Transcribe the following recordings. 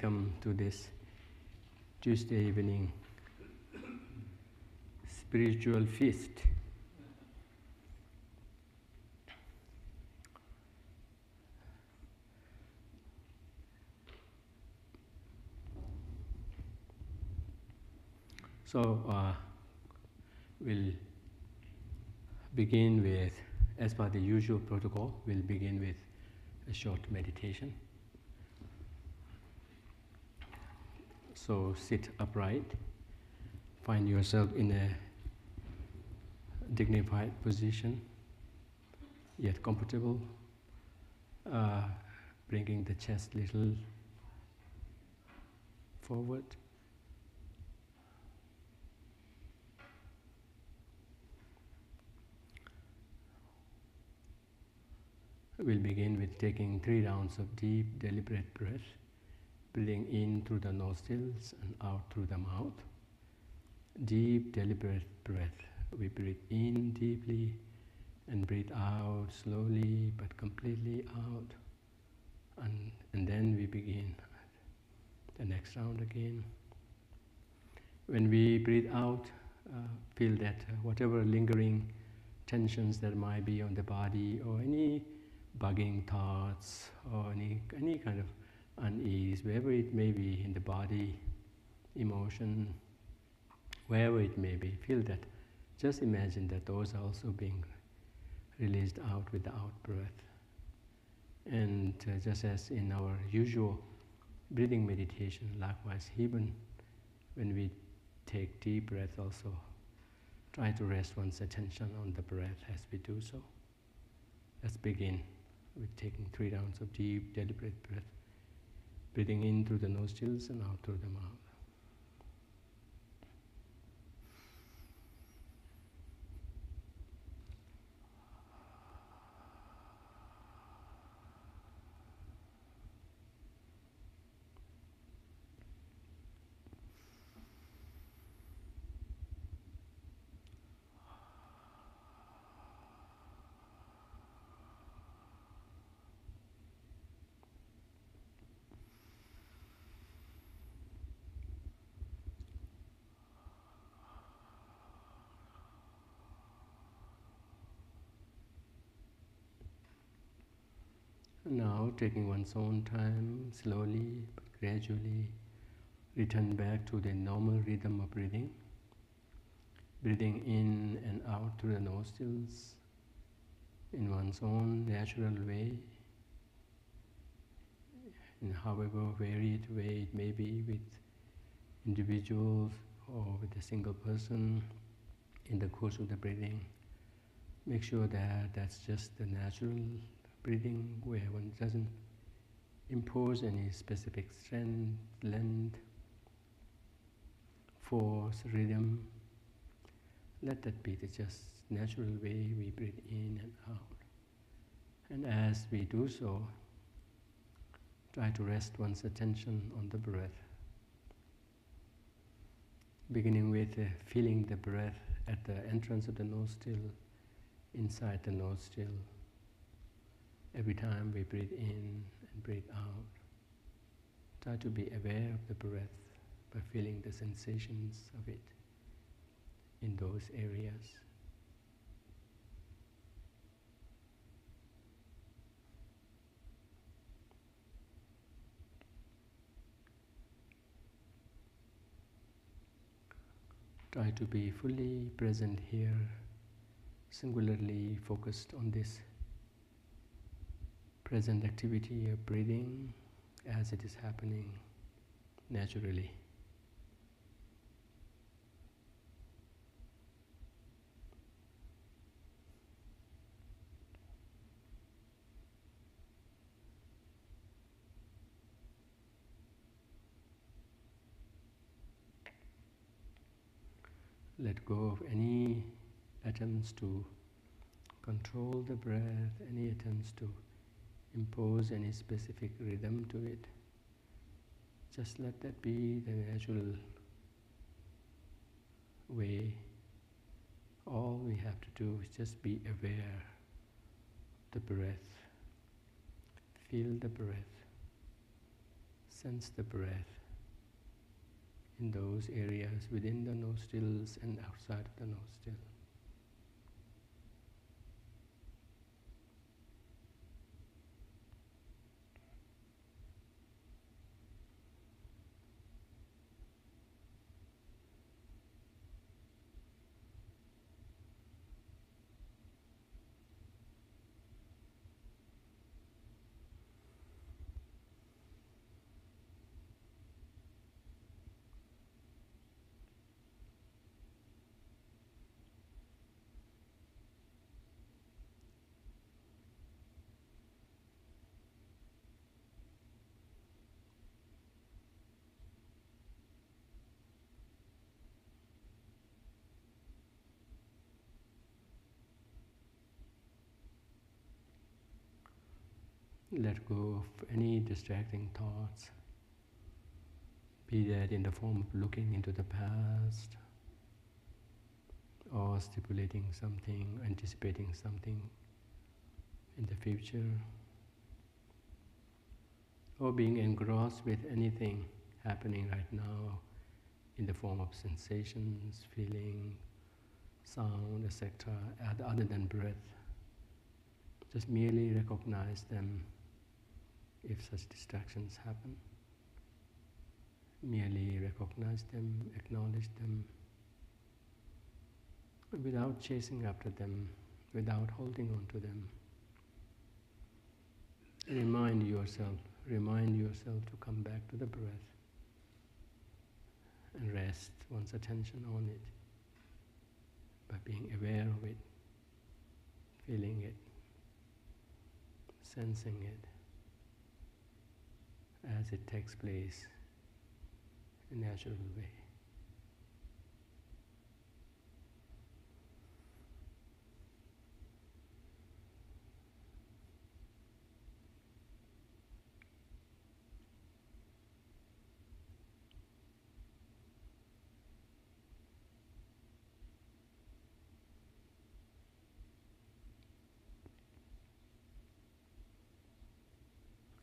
welcome to this Tuesday evening spiritual feast. So we'll begin with, as per the usual protocol, we'll begin with a short meditation. So sit upright, find yourself in a dignified position, yet comfortable, bringing the chest little forward. We'll begin with taking 3 rounds of deep, deliberate breath, breathing in through the nostrils and out through the mouth. Deep, deliberate breath. We breathe in deeply and breathe out slowly but completely out. And then we begin the next round again. When we breathe out, feel that whatever lingering tensions there might be on the body, or any bugging thoughts, or any kind of unease, wherever it may be in the body, emotion, wherever it may be, feel that. Just imagine that those are also being released out with the out breath. And just as in our usual breathing meditation, likewise, even when we take deep breath, also try to rest one's attention on the breath as we do so. Let's begin with taking 3 rounds of deep, deliberate breath, breathing in through the nostrils and out through the mouth. Now, taking one's own time, slowly but gradually return back to the normal rhythm of breathing. Breathing in and out through the nostrils in one's own natural way, in however varied way it may be, with individuals or with a single person in the course of the breathing. Make sure that that's just the natural breathing, where one doesn't impose any specific strength, length, force, rhythm. Let that be the just natural way we breathe in and out. And as we do so, try to rest one's attention on the breath, beginning with feeling the breath at the entrance of the nostril, inside the nostril. Every time we breathe in and breathe out, try to be aware of the breath by feeling the sensations of it in those areas. Try to be fully present here, singularly focused on this present activity of breathing as it is happening naturally. Let go of any attempts to control the breath, any attempts to impose any specific rhythm to it. Just let that be the natural way. All we have to do is just be aware of the breath. Feel the breath. Sense the breath in those areas within the nostrils and outside of the nostril. Let go of any distracting thoughts, be that in the form of looking into the past, or stipulating something, anticipating something in the future, or being engrossed with anything happening right now in the form of sensations, feeling, sound, etc., other than breath. Just merely recognize them if such distractions happen. Merely recognize them, acknowledge them, without chasing after them, without holding on to them. Remind yourself to come back to the breath and rest one's attention on it by being aware of it, feeling it, sensing it as it takes place in a natural way.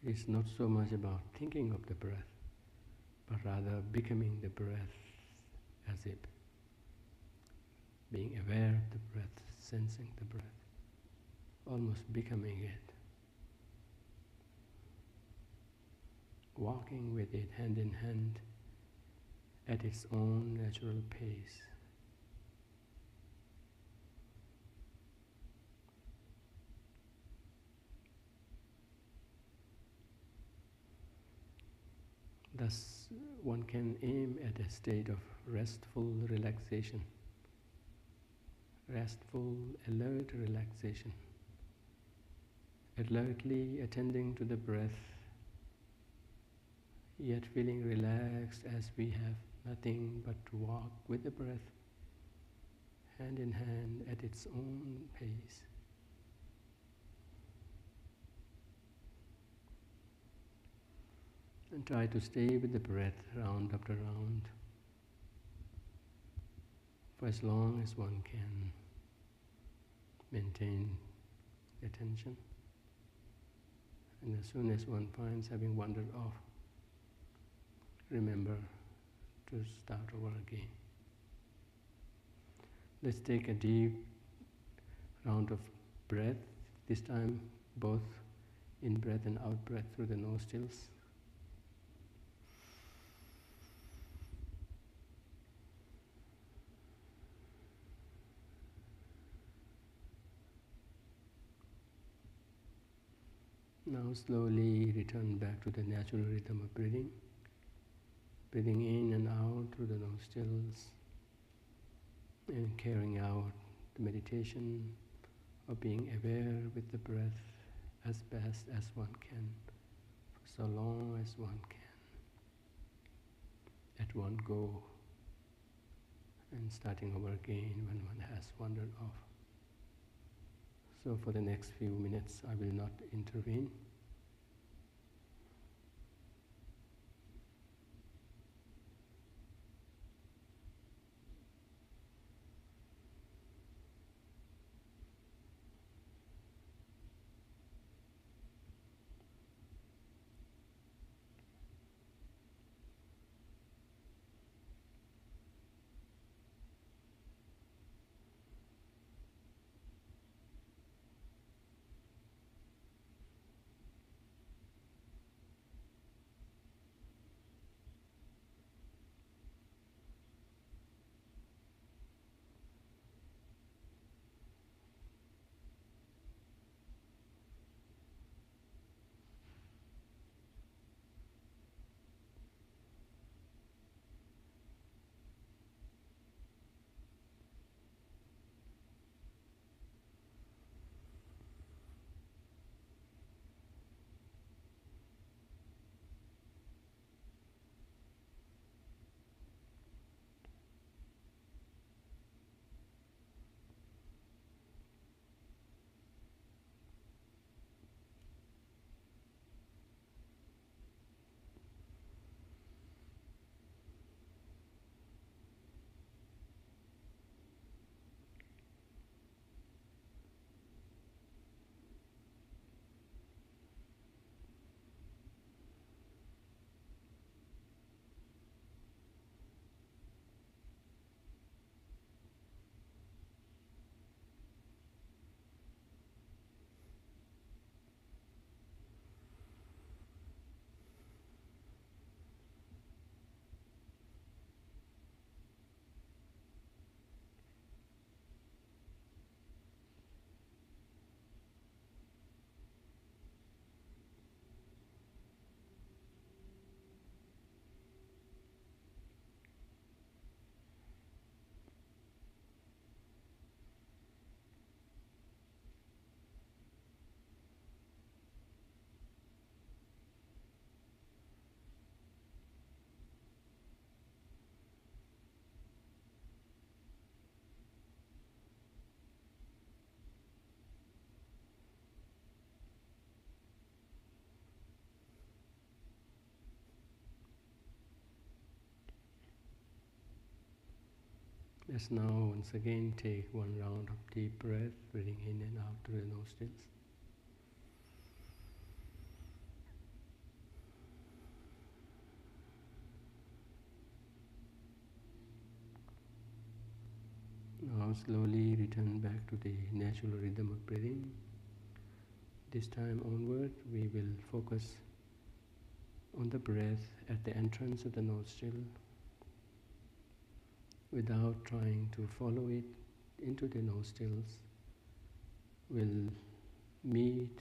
It's not so much about thinking of the breath, but rather becoming the breath as it, being aware of the breath, sensing the breath, almost becoming it, walking with it hand in hand at its own natural pace. Thus, one can aim at a state of restful relaxation, restful, alert relaxation, alertly attending to the breath, yet feeling relaxed as we have nothing but to walk with the breath, hand in hand at its own pace. And try to stay with the breath round after round for as long as one can maintain attention. And as soon as one finds having wandered off, remember to start over again. Let's take a deep round of breath, this time both in-breath and out-breath through the nostrils. Now slowly return back to the natural rhythm of breathing. Breathing in and out through the nostrils and carrying out the meditation of being aware with the breath as best as one can, for so long as one can, at one go, and starting over again when one has wandered off. So for the next few minutes I will not intervene. Let's now once again take one round of deep breath, breathing in and out through the nostrils. Now slowly return back to the natural rhythm of breathing. This time onward, we will focus on the breath at the entrance of the nostril without trying to follow it into the nostrils. We'll meet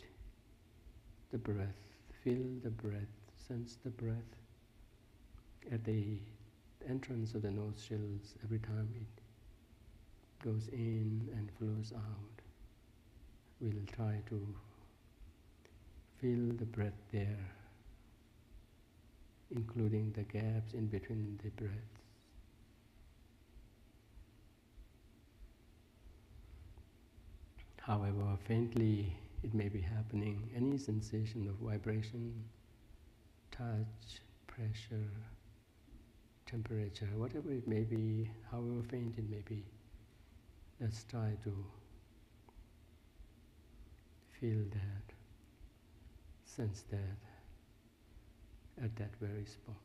the breath, feel the breath, sense the breath at the entrance of the nostrils every time it goes in and flows out. We'll try to feel the breath there, including the gaps in between the breaths. However faintly it may be happening, any sensation of vibration, touch, pressure, temperature, whatever it may be, however faint it may be, let's try to feel that, sense that at that very spot.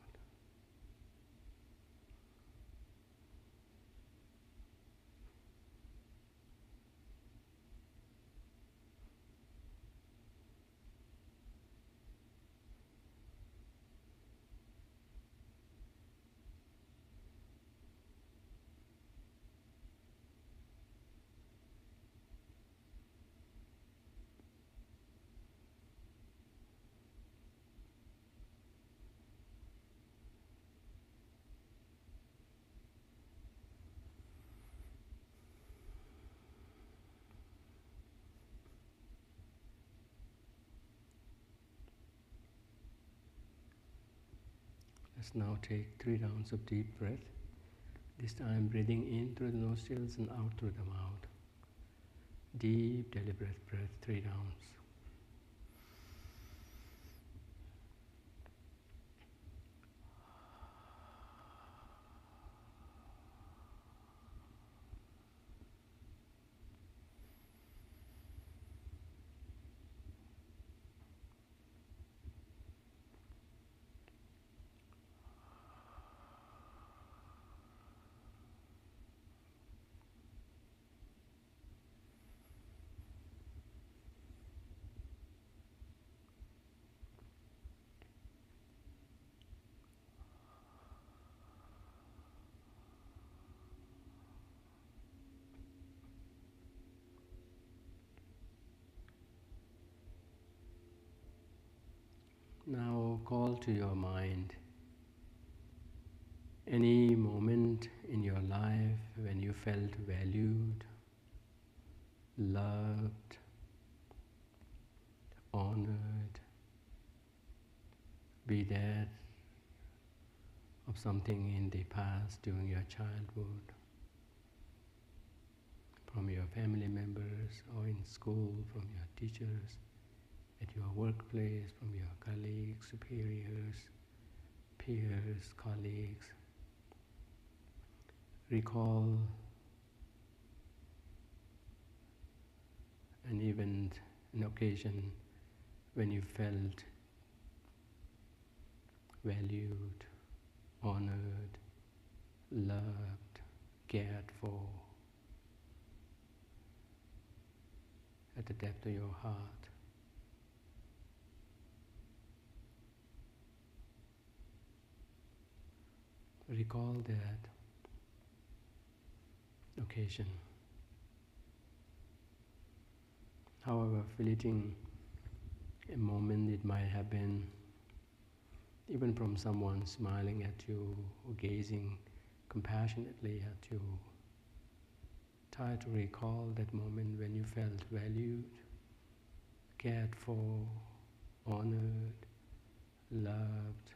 Let's now take 3 rounds of deep breath. This time breathing in through the nostrils and out through the mouth. Deep, deliberate breath, 3 rounds. Now call to your mind any moment in your life when you felt valued, loved, honored, be that of something in the past during your childhood, from your family members or in school, from your teachers, at your workplace, from your colleagues, superiors, peers, colleagues. Recall an event, an occasion when you felt valued, honored, loved, cared for, at the depth of your heart. Recall that occasion. However fleeting a moment it might have been, even from someone smiling at you or gazing compassionately at you, try to recall that moment when you felt valued, cared for, honored, loved,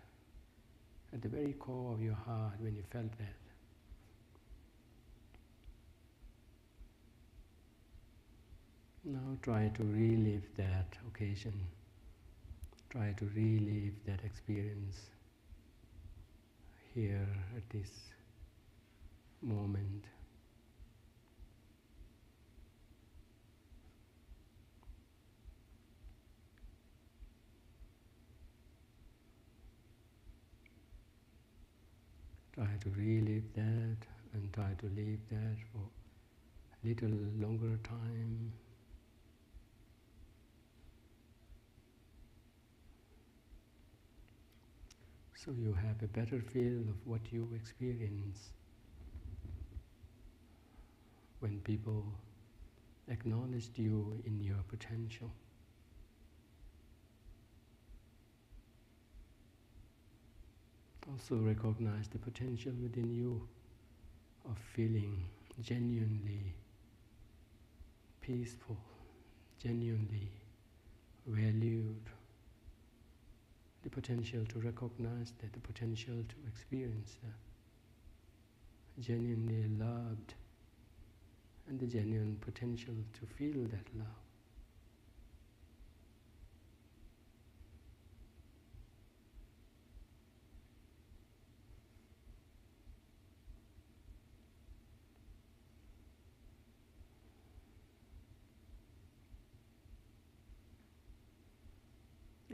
at the very core of your heart when you felt that. Now try to relive that occasion. Try to relive that experience here at this moment Try to relive that and try to leave that for a little longer time. So you have a better feel of what you experience when people acknowledged you in your potential. Also recognize the potential within you of feeling genuinely peaceful, genuinely valued, the potential to recognize that, the potential to experience that, genuinely loved, and the genuine potential to feel that love.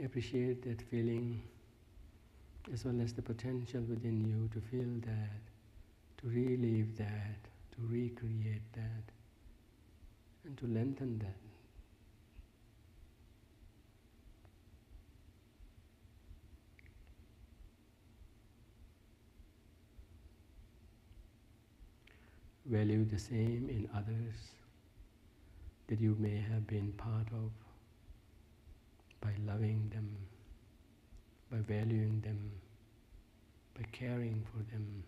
Appreciate that feeling as well as the potential within you to feel that, to relive that, to recreate that, and to lengthen that. Value the same in others that you may have been part of, by loving them, by valuing them, by caring for them,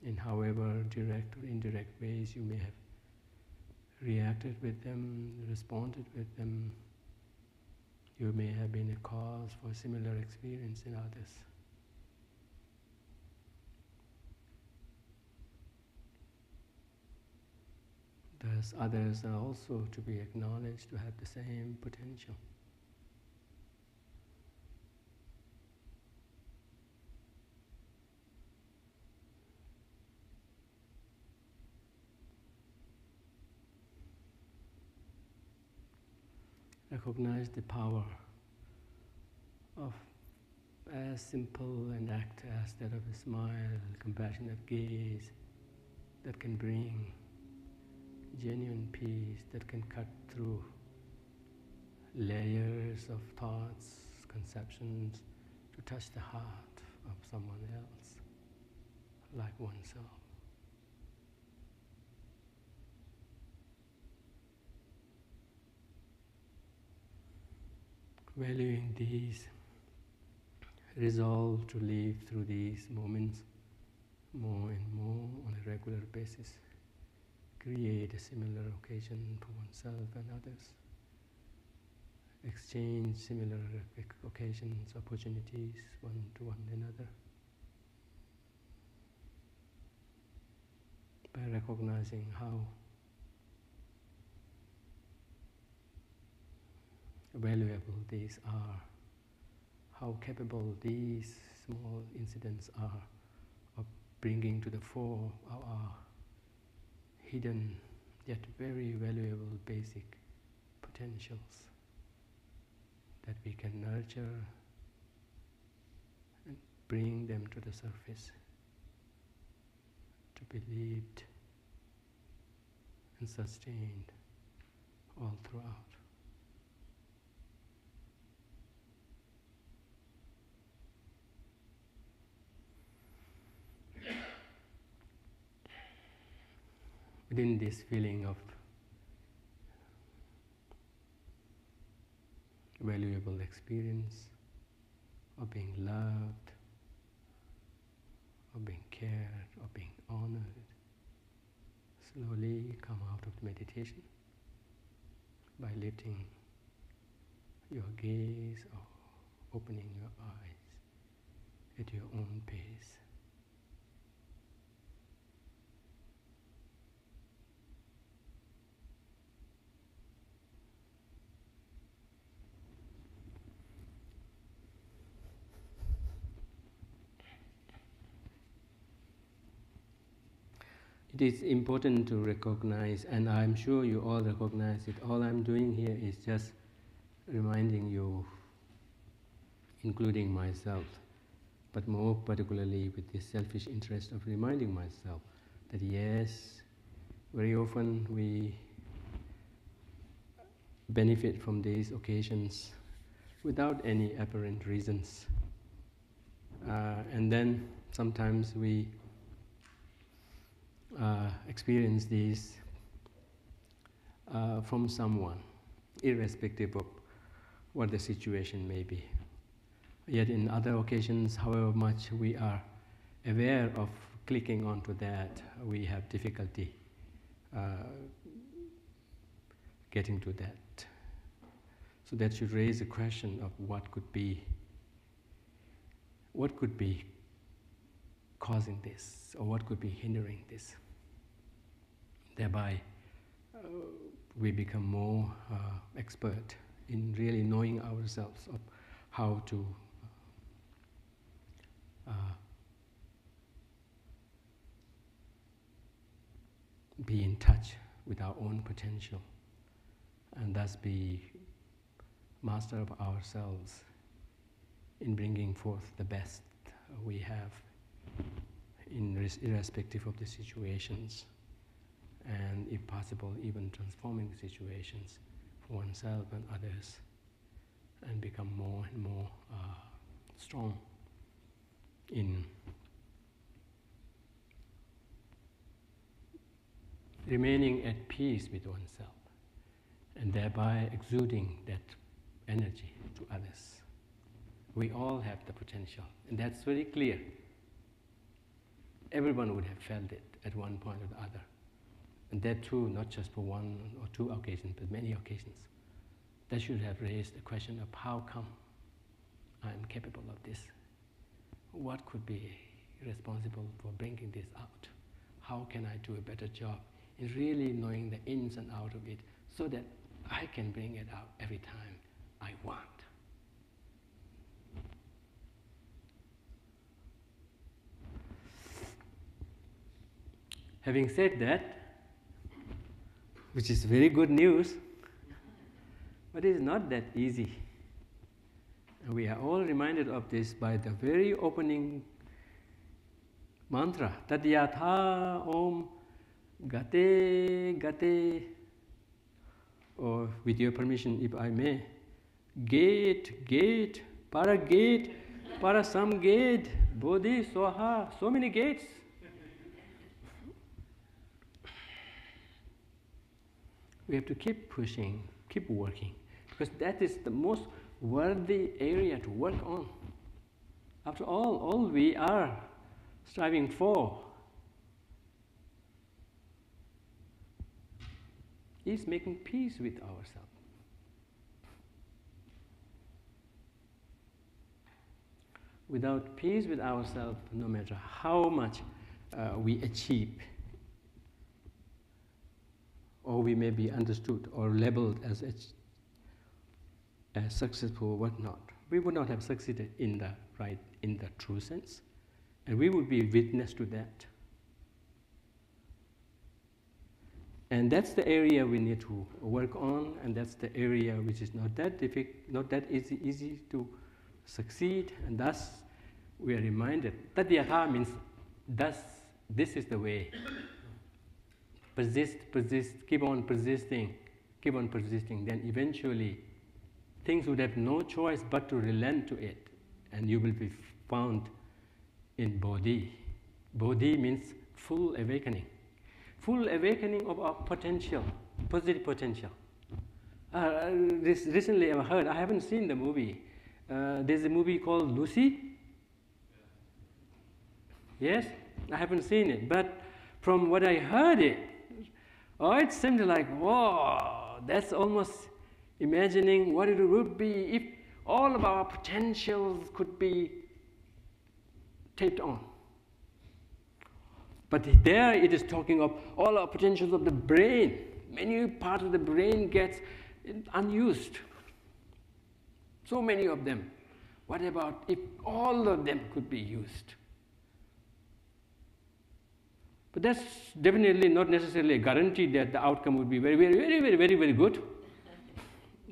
in however direct or indirect ways you may have reacted with them, responded with them. You may have been a cause for a similar experience in others. Thus, others are also to be acknowledged to have the same potential. Recognize the power of as simple an act as that of a smile, compassionate gaze that can bring genuine peace, that can cut through layers of thoughts, conceptions, to touch the heart of someone else, like oneself. Valuing these, resolve to live through these moments more and more on a regular basis. Create a similar occasion for oneself and others. Exchange similar occasions, opportunities, one to one another. By recognizing how valuable these are, how capable these small incidents are of bringing to the fore our hidden yet very valuable basic potentials that we can nurture and bring them to the surface, to be lived and sustained all throughout. Within this feeling of valuable experience, of being loved, of being cared, of being honored, slowly come out of the meditation by lifting your gaze or opening your eyes at your own pace. It is important to recognize, and I'm sure you all recognize it, all I'm doing here is just reminding you including myself, but more particularly with the selfish interest of reminding myself that yes, very often we benefit from these occasions without any apparent reasons. And then sometimes we experience these from someone, irrespective of what the situation may be. Yet in other occasions, however much we are aware of clicking onto that, we have difficulty getting to that. So that should raise a question of what could be causing this, or what could be hindering this. Thereby, we become more expert in really knowing ourselves of how to be in touch with our own potential, and thus be master of ourselves in bringing forth the best we have, irrespective of the situations, and if possible, even transforming the situations for oneself and others, and become more and more strong in remaining at peace with oneself, and thereby exuding that energy to others. We all have the potential, and that's very clear. Everyone would have felt it at one point or the other. And that too, not just for one or two occasions, but many occasions. That should have raised the question of how come I'm capable of this? What could be responsible for bringing this out? How can I do a better job in really knowing the ins and outs of it, so that I can bring it out every time I want? Having said that, which is very good news, but it is not that easy. And we are all reminded of this by the very opening mantra, Tadyatha Om Gate Gate, or with your permission, if I may, gate, para some gate, bodhi, swaha, so many gates. We have to keep pushing, keep working, because that is the most worthy area to work on. After all we are striving for is making peace with ourselves. Without peace with ourselves, no matter how much we achieve, or we may be understood or labeled as successful or whatnot, we would not have succeeded in the true sense, and we would be witness to that. And that's the area we need to work on, and that's the area which is not that difficult, not that easy to succeed, and thus we are reminded that the Tadyatha means thus this is the way. Persist, keep on persisting, then eventually things would have no choice but to relent to it, and you will be found in Bodhi. Bodhi means full awakening of our potential, positive potential. Recently I heard, I haven't seen the movie, there's a movie called Lucy. Yes, I haven't seen it, but from what I heard it seemed like, whoa, that's almost imagining what it would be if all of our potentials could be taped on. But there it is talking of all our potentials of the brain. Many parts of the brain gets unused. So many of them. What about if all of them could be used? But that's definitely not necessarily a guarantee that the outcome would be very good.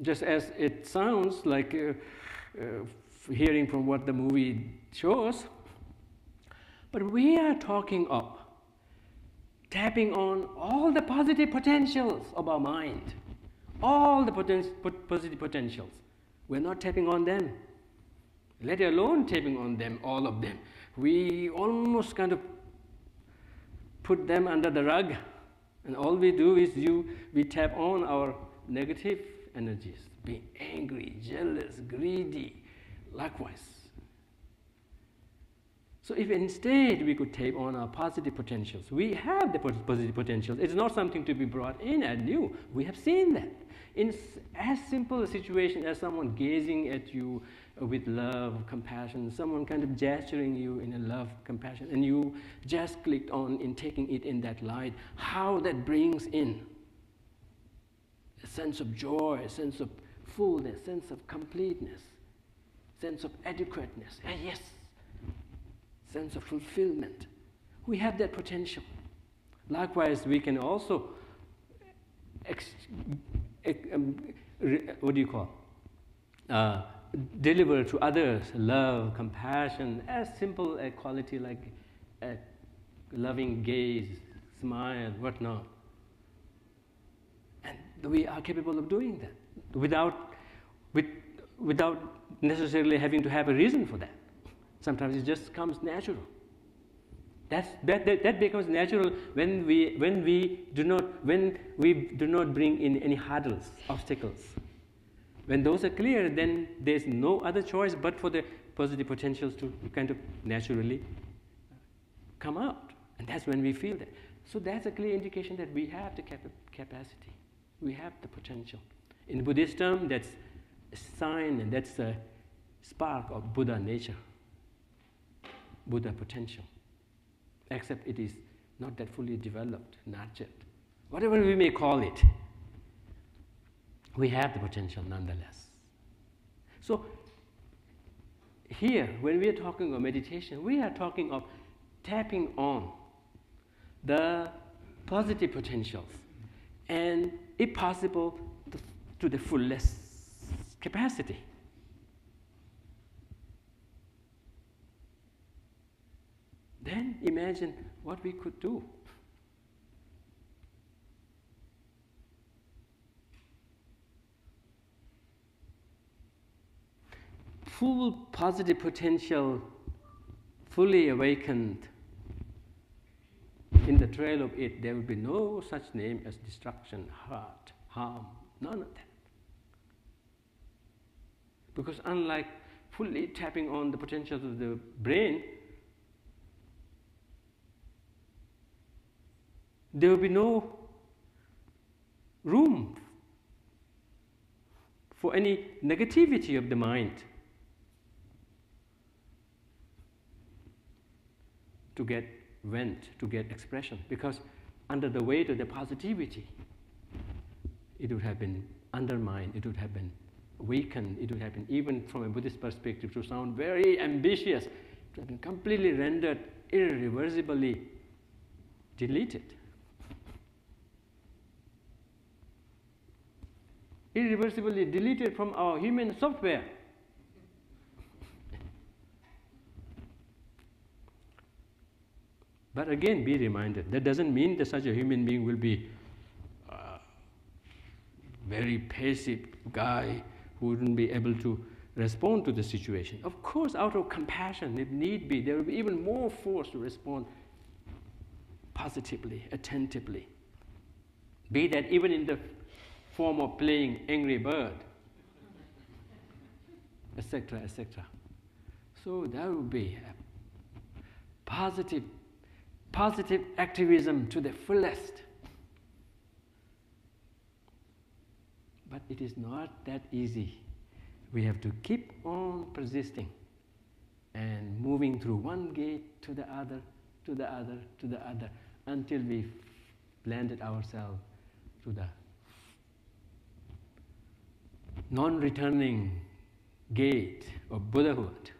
Just as it sounds like hearing from what the movie shows. But we are talking of tapping on all the positive potentials of our mind, all the positive potentials. We're not tapping on them, let alone tapping on them, all of them. We almost kind of put them under the rug, and all we do is we tap on our negative energies, being angry, jealous, greedy, likewise. So if instead we could tap on our positive potentials, we have the positive potentials. It's not something to be brought in and new. We have seen that. In as simple a situation as someone gazing at you with love, compassion, someone kind of gesturing you in a love, compassion, and you just clicked on in taking it in that light, how that brings in a sense of joy, a sense of fullness, sense of completeness, sense of adequateness, and yes, sense of fulfillment. We have that potential. Likewise, we can also deliver to others love, compassion, as simple a quality like a loving gaze, smile, whatnot. And we are capable of doing that without necessarily having to have a reason for that. Sometimes it just comes natural. That becomes natural when we do not bring in any hurdles, obstacles. When those are clear, then there's no other choice but for the positive potentials to kind of naturally come out, and that's when we feel that. So that's a clear indication that we have the capacity, we have the potential. In Buddhist term, that's a sign, and that's a spark of Buddha nature. Buddha potential, except it is not that fully developed, nurtured. Whatever we may call it, we have the potential nonetheless. So here, when we are talking of meditation, we are talking of tapping on the positive potentials and, if possible, to the fullest capacity. Then imagine what we could do. Full positive potential, fully awakened, in the trail of it, there will be no such name as destruction, hurt, harm, none of that. Because unlike fully tapping on the potentials of the brain, there will be no room for any negativity of the mind to get vent, to get expression, because under the weight of the positivity, it would have been undermined, it would have been weakened, it would have been, even from a Buddhist perspective, to sound very ambitious, it would have been completely rendered irreversibly deleted. Irreversibly deleted from our human software. But again, be reminded, that doesn't mean that such a human being will be a very passive guy who wouldn't be able to respond to the situation. Of course, out of compassion, if need be, there will be even more force to respond positively, attentively. Be that even in the form of playing Angry Bird, etc., etc. So that would be a positive activism to the fullest. But it is not that easy. We have to keep on persisting and moving through one gate to the other, to the other, to the other, until we've landed ourselves to the non-returning gate of Buddhahood.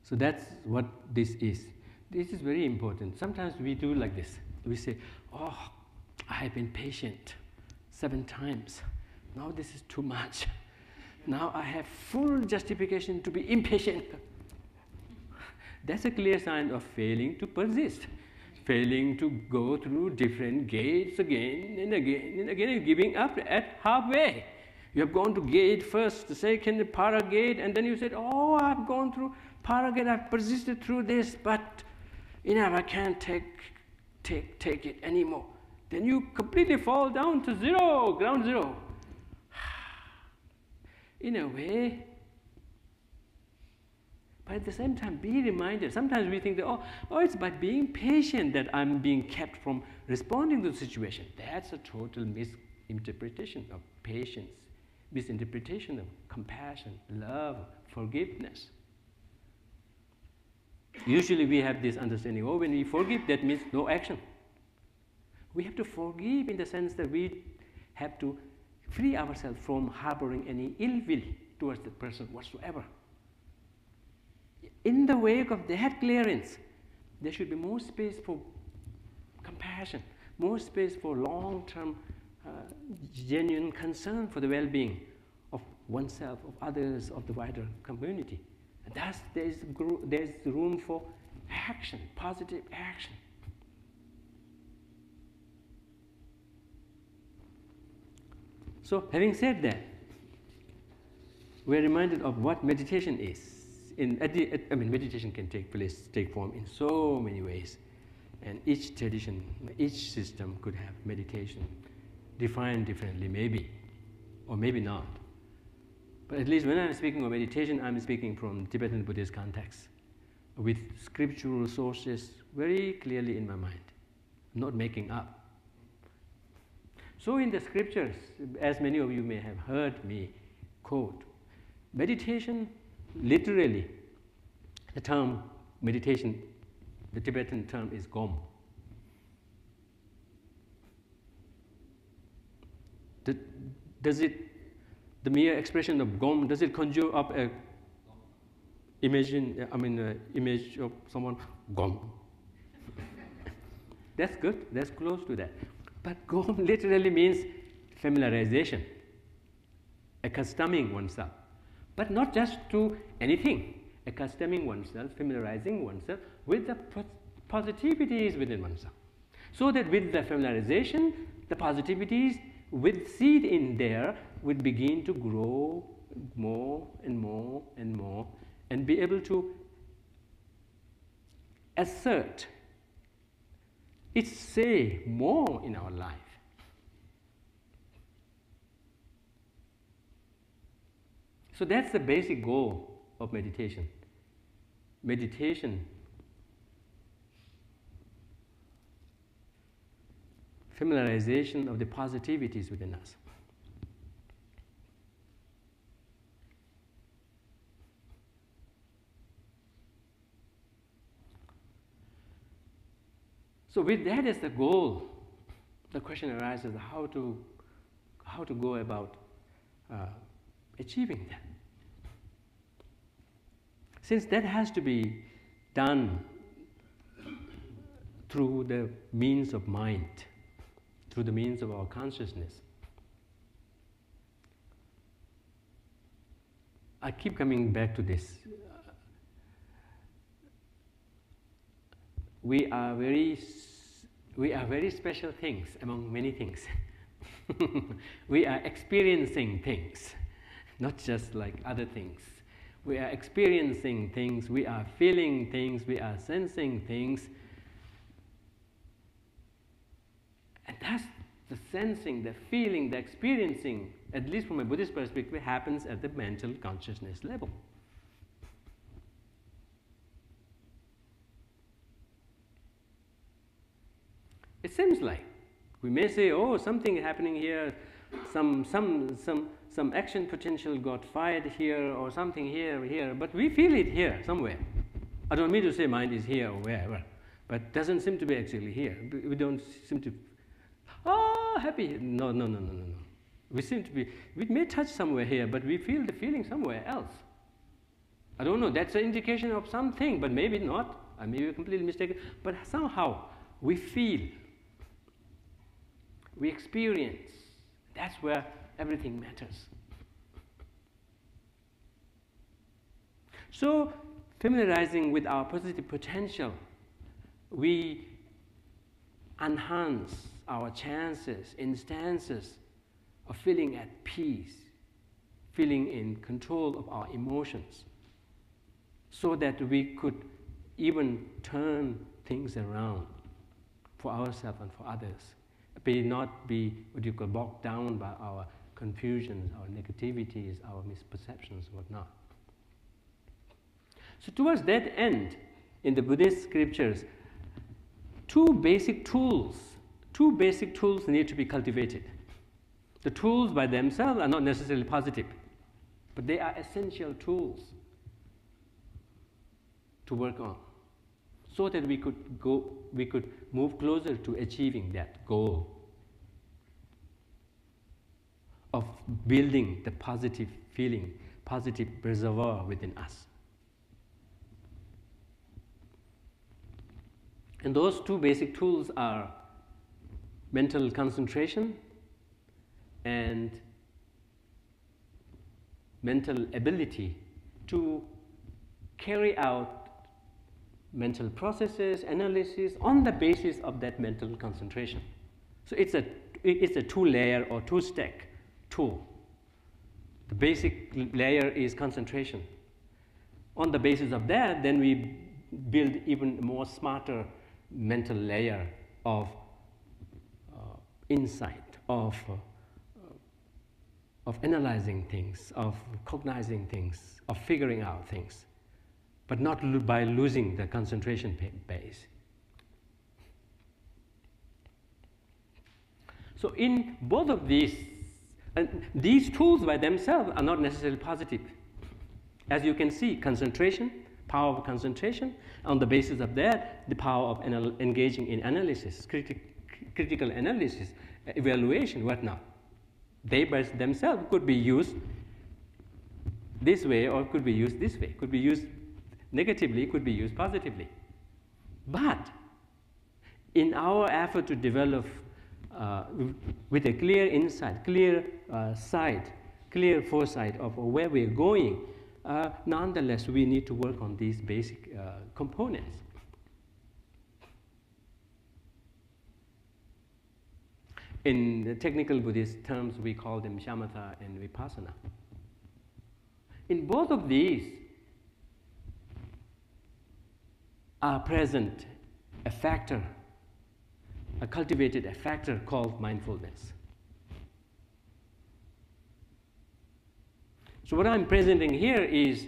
So that's what this is. This is very important. Sometimes we do like this. We say, oh, I have been patient 7 times. Now this is too much. Now I have full justification to be impatient. That's a clear sign of failing to persist, failing to go through different gates again and again and again, and giving up at halfway. You have gone to gate first, the second para gate, and then you said, oh, I've gone through para gate, I've persisted through this, but enough, I can't take it anymore. Then you completely fall down to zero, ground zero. In a way, but at the same time, be reminded. Sometimes we think that, oh, it's by being patient that I'm being kept from responding to the situation. That's a total misinterpretation of patience, misinterpretation of compassion, love, forgiveness. Usually we have this understanding, oh, when we forgive, that means no action. We have to forgive in the sense that we have to free ourselves from harboring any ill will towards the person whatsoever. In the wake of that clearance, there should be more space for compassion, more space for long-term, genuine concern for the well-being of oneself, of others, of the wider community. And thus, there's room for action, positive action. So, having said that, we're reminded of what meditation is. Meditation can take form in so many ways, and each tradition, each system could have meditation defined differently, maybe, or maybe not. But at least when I'm speaking of meditation, I'm speaking from Tibetan Buddhist context, with scriptural sources very clearly in my mind, not making up. So in the scriptures, as many of you may have heard me quote, meditation, literally, the term meditation, the Tibetan term is gom. Does it, the mere expression of gom, does it conjure up a image of someone gom? That's good, that's close to that. But gom literally means familiarization, accustoming oneself. But not just to anything, accustoming oneself, familiarizing oneself with the positivities within oneself. So that with the familiarization, the positivities with seed in there would begin to grow more and more and more, and be able to assert its say more in our life. So that's the basic goal of meditation. Meditation, familiarization of the positivities within us. So with that as the goal, the question arises how to go about achieving that. Since that has to be done through the means of mind, through the means of our consciousness, I keep coming back to this. We are very special things among many things. We are experiencing things, not just like other things. We are experiencing things, we are feeling things, we are sensing things. And that's the sensing, the feeling, the experiencing, at least from a Buddhist perspective, happens at the mental consciousness level. It seems like we may say, oh, something is happening here, some action potential got fired here, or something here, but we feel it here somewhere. I don't mean to say mind is here or wherever, but it doesn't seem to be actually here. We don't seem to, happy. No. We seem to be, we may touch somewhere here, but we feel the feeling somewhere else. I don't know, that's an indication of something, but maybe not. I may be completely mistaken, but somehow we feel. we experience. That's where everything matters. So, familiarizing with our positive potential, we enhance our chances, instances of feeling at peace, feeling in control of our emotions, so that we could even turn things around for ourselves and for others. Not be what you call bogged down by our confusions, our negativities, our misperceptions, whatnot. So towards that end, in the Buddhist scriptures, two basic tools need to be cultivated. The tools by themselves are not necessarily positive, but they are essential tools to work on, so that we could move closer to achieving that goal of building the positive feeling, positive reservoir within us. And those two basic tools are mental concentration and mental ability to carry out mental processes, analysis on the basis of that mental concentration. So it's a two-layer or two-stack tool. The basic layer is concentration. On the basis of that, then we build even more smarter mental layer of insight, of analyzing things, of cognizing things, of figuring out things, but not by losing the concentration base. So in both of these, and these tools by themselves are not necessarily positive. As you can see, concentration, power of concentration, on the basis of that, the power of engaging in analysis, critical analysis, evaluation, whatnot. They by themselves could be used this way or could be used this way, could be used negatively, could be used positively. But in our effort to develop with a clear insight, clear sight, clear foresight of where we're going, nonetheless, we need to work on these basic components. In the technical Buddhist terms, we call them shamatha and vipassana. In both of these are present a factor, a cultivated a factor called mindfulness. So what I'm presenting here is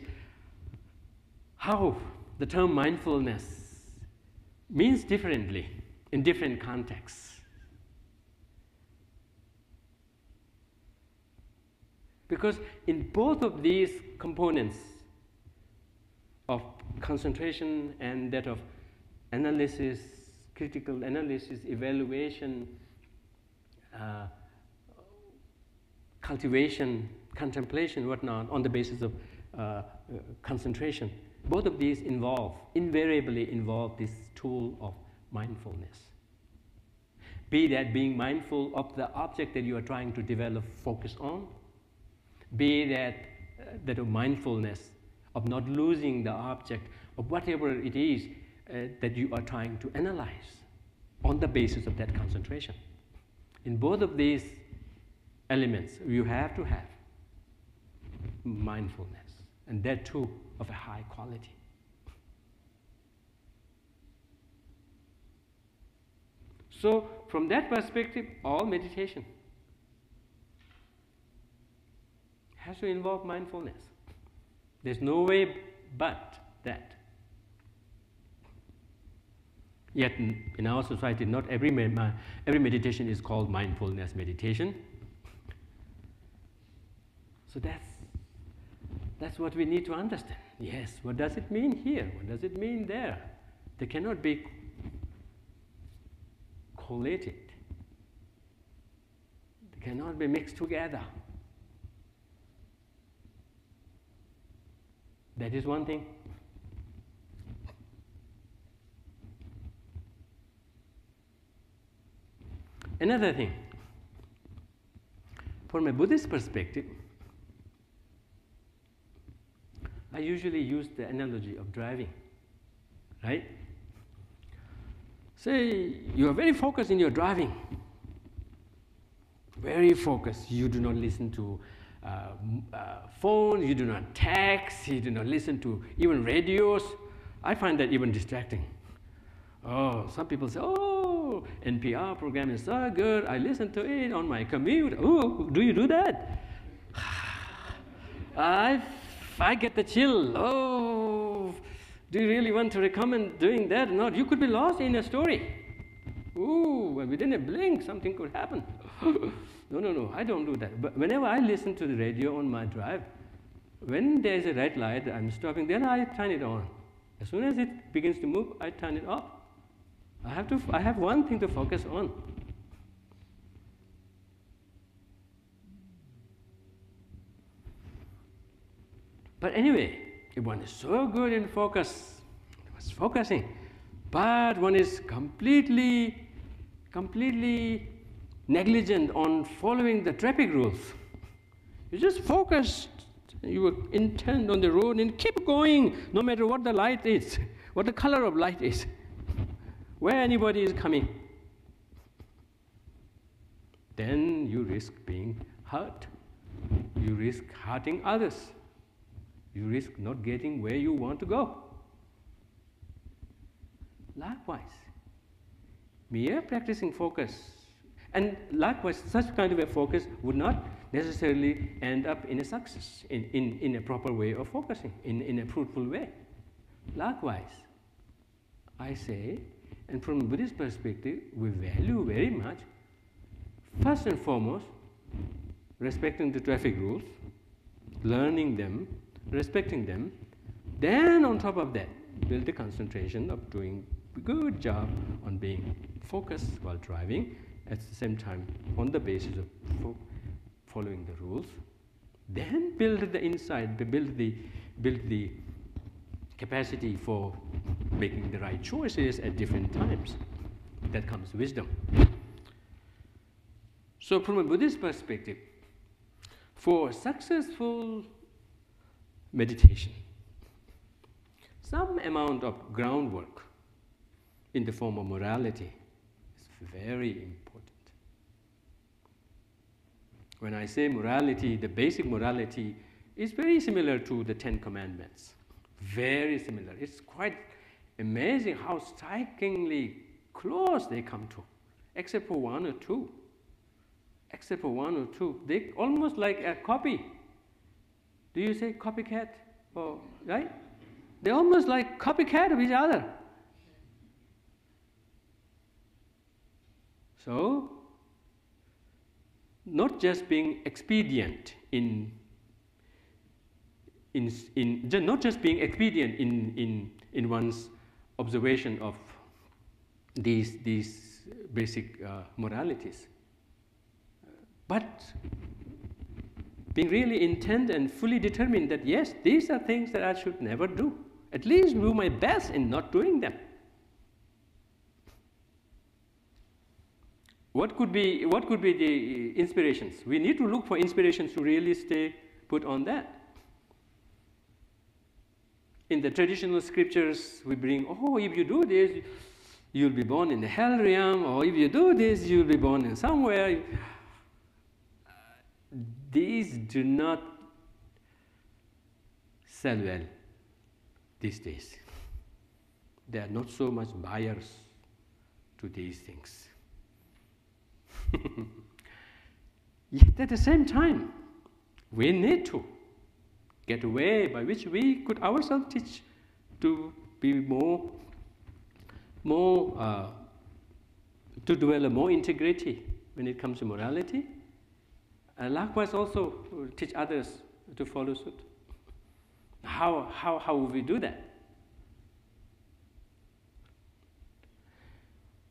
how the term mindfulness means differently in different contexts. Because in both of these components of concentration and that of analysis, critical analysis, evaluation, cultivation, contemplation, whatnot, on the basis of concentration, both of these invariably involve this tool of mindfulness. Be that being mindful of the object that you are trying to develop focus on, be that of mindfulness of not losing the object of whatever it is that you are trying to analyze on the basis of that concentration. In both of these elements, you have to have mindfulness, and that too of a high quality. So, from that perspective, all meditation has to involve mindfulness. There's no way but that. Yet, in our society, not every meditation is called mindfulness meditation. So that's what we need to understand. Yes, what does it mean here? What does it mean there? They cannot be collated. They cannot be mixed together. That is one thing. Another thing, from a Buddhist perspective, I usually use the analogy of driving, right? Say you are very focused in your driving, very focused. You do not listen to phones, you do not text, you do not listen to even radios. I find that even distracting. Oh, some people say, oh, NPR program is so good, I listen to it on my commute. Oh, do you do that? I get the chill. Oh, do you really want to recommend doing that or not? You could be lost in a story. Ooh, and within a blink, something could happen. No, I don't do that. But whenever I listen to the radio on my drive, when there's a red light, I'm stopping, then I turn it on. As soon as it begins to move, I turn it off. I have one thing to focus on. But anyway, if one is so good in focus, was focusing, but one is completely negligent on following the traffic rules. You just focused, you were intent on the road and keep going, no matter what the light is, what the color of light is, where anybody is coming. Then you risk being hurt. You risk hurting others. You risk not getting where you want to go. Likewise, mere practicing focus, and likewise, such kind of a focus would not necessarily end up in a success, in a proper way of focusing, in a fruitful way. Likewise, I say, and from a Buddhist perspective, we value very much, first and foremost, respecting the traffic rules, learning them, respecting them, then on top of that, build the concentration of doing a good job on being focused while driving, at the same time on the basis of following the rules, then build the insight, build the capacity for making the right choices at different times. That comes wisdom. So from a Buddhist perspective, for successful meditation, some amount of groundwork in the form of morality is very important. When I say morality, the basic morality is very similar to the Ten Commandments. Very similar. It's quite amazing how strikingly close they come to, except for one or two. Except for one or two. They almost like a copy. Do you say copycat? Oh, right? They're almost like copycat of each other. So, not just being expedient in one's observation of these basic moralities, but being really intent and fully determined that yes, these are things that I should never do. At least do my best in not doing them. What could be the inspirations? We need to look for inspirations to really stay put on that. In the traditional scriptures, we bring, oh, if you do this, you'll be born in the hell realm, or if you do this, you'll be born in somewhere. These do not sell well these days. There are not so much buyers to these things. Yet at the same time, we need to get a way by which we could ourselves teach to be more to develop more integrity when it comes to morality, and likewise also teach others to follow suit. How would we do that?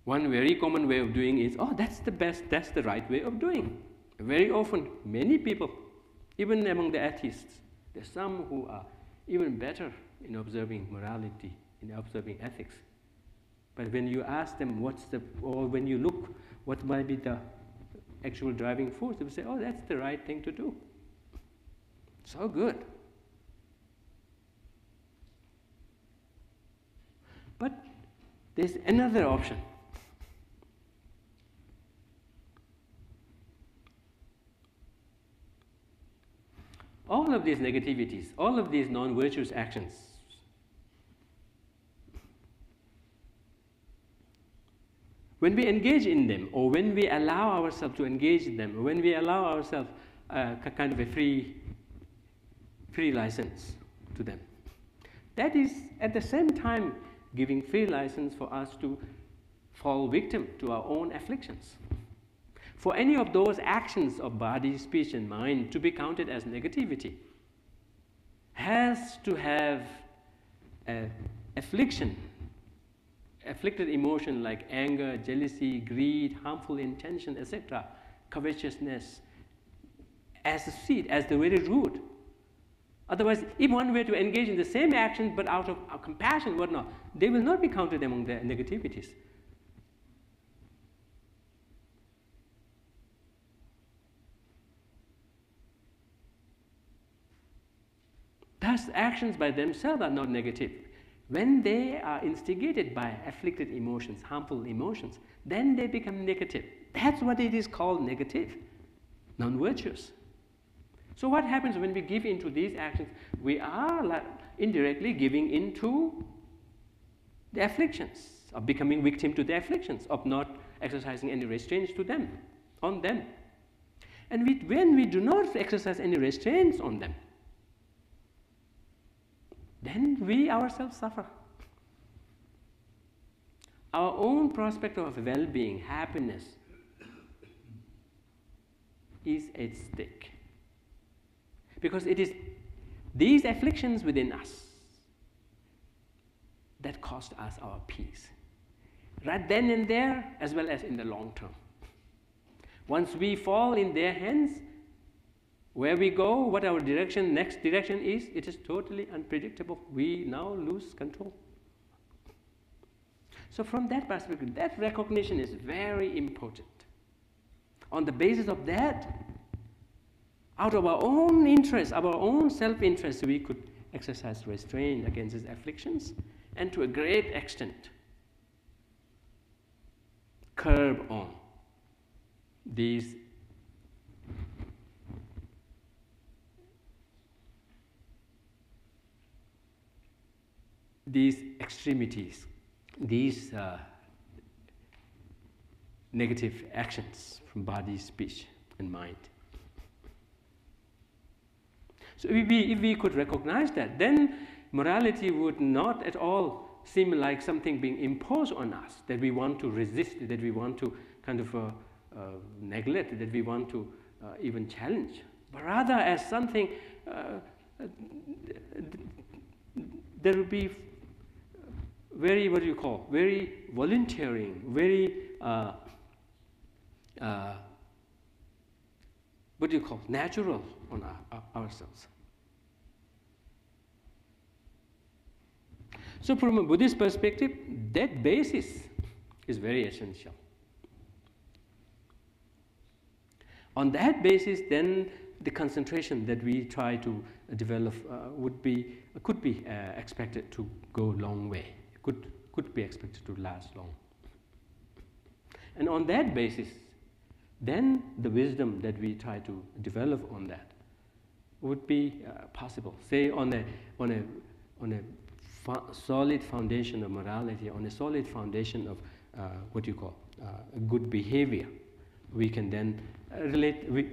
One very common way of doing is, oh, that's the best, that's the right way of doing. Very often, many people, even among the atheists, there's some who are even better in observing morality, in observing ethics. But when you ask them or when you look, what might be the actual driving force, they will say, oh, that's the right thing to do. So good. But there's another option. All of these negativities, all of these non-virtuous actions, when we engage in them, or when we allow ourselves to engage in them, or when we allow ourselves kind of a free license to them, that is at the same time giving free license for us to fall victim to our own afflictions. For any of those actions of body, speech, and mind to be counted as negativity, has to have afflicted emotion like anger, jealousy, greed, harmful intention, etc., covetousness, as the seed, as the very root. Otherwise, if one were to engage in the same action but out of compassion, whatnot, they will not be counted among the negativities. Thus, actions by themselves are not negative. When they are instigated by afflicted emotions, harmful emotions, then they become negative. That's what it is called negative, non-virtuous. So what happens when we give into these actions? We are indirectly giving into the afflictions, of becoming victim to the afflictions, of not exercising any restraints to them, on them. And when we do not exercise any restraints on them, then we ourselves suffer. Our own prospect of well-being, happiness, is at stake. Because it is these afflictions within us that cost us our peace, right then and there, as well as in the long term. Once we fall in their hands, where we go, what our next direction is, it is totally unpredictable. We now lose control. So from that perspective, that recognition is very important. On the basis of that, out of our own interest, our own self-interest, we could exercise restraint against these afflictions, and to a great extent, curb on these extremities, these negative actions from body, speech, and mind. So if we could recognize that, then morality would not at all seem like something being imposed on us, that we want to resist, that we want to kind of neglect, that we want to even challenge, but rather as something there will be very, very volunteering, very, natural on ourselves. So from a Buddhist perspective, that basis is very essential. On that basis, then the concentration that we try to develop could be expected to go a long way. Could be expected to last long. And on that basis, then the wisdom that we try to develop on that would be possible. Say on a solid foundation of morality, on a solid foundation of good behavior, we can then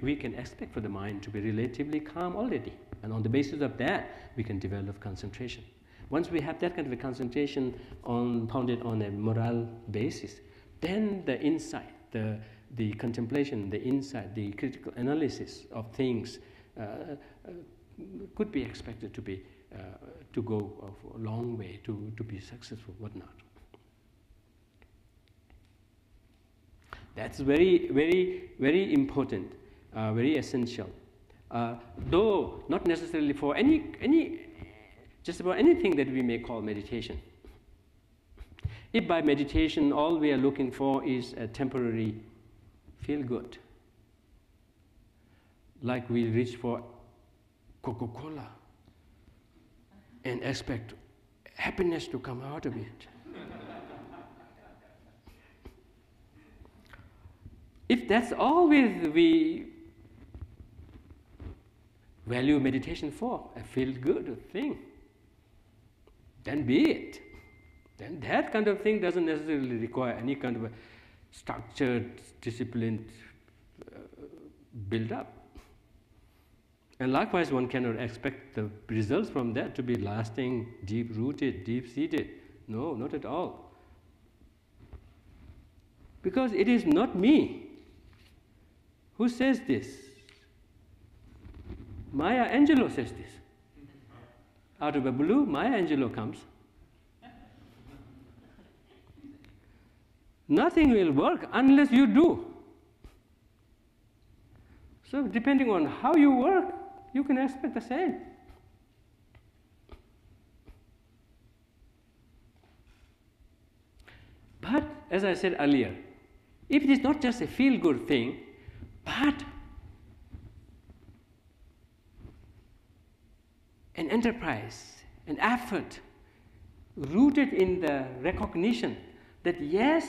we can expect for the mind to be relatively calm already. And on the basis of that, we can develop concentration. Once we have that kind of a concentration founded on a moral basis, then the insight, the contemplation, the insight, the critical analysis of things could be expected to go a long way, to be successful, whatnot. That's very, very, very important, very essential. Though not necessarily for just about anything that we may call meditation. If by meditation all we are looking for is a temporary feel good, like we reach for Coca-Cola and expect happiness to come out of it. If that's always we value meditation for, a feel-good thing, then be it. Then that kind of thing doesn't necessarily require any kind of a structured, disciplined build-up. And likewise, one cannot expect the results from that to be lasting, deep-rooted, deep-seated. No, not at all. Because it is not me. Who says this? Maya Angelou says this. Out of the blue, Maya Angelou comes. Nothing will work unless you do. So depending on how you work, you can expect the same. But, as I said earlier, if it is not just a feel-good thing, but an enterprise, an effort rooted in the recognition that yes,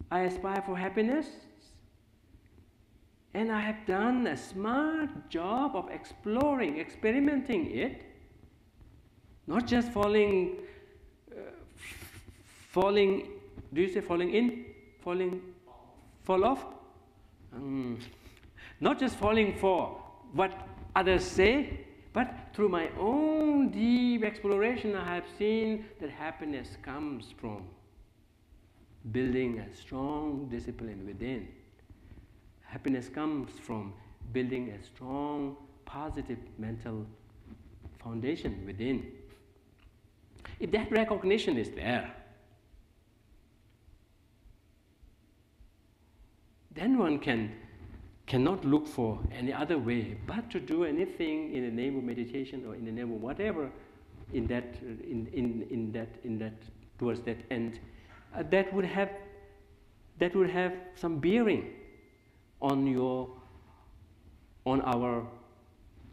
I aspire for happiness, and I have done a smart job of exploring, experimenting it, not just falling, do you say falling in? Fall off? Not just falling for what others say, but through my own deep exploration, I have seen that happiness comes from building a strong discipline within. Happiness comes from building a strong, positive mental foundation within. If that recognition is there, then one cannot look for any other way but to do anything in the name of meditation or in the name of whatever in that towards that end that would have some bearing on our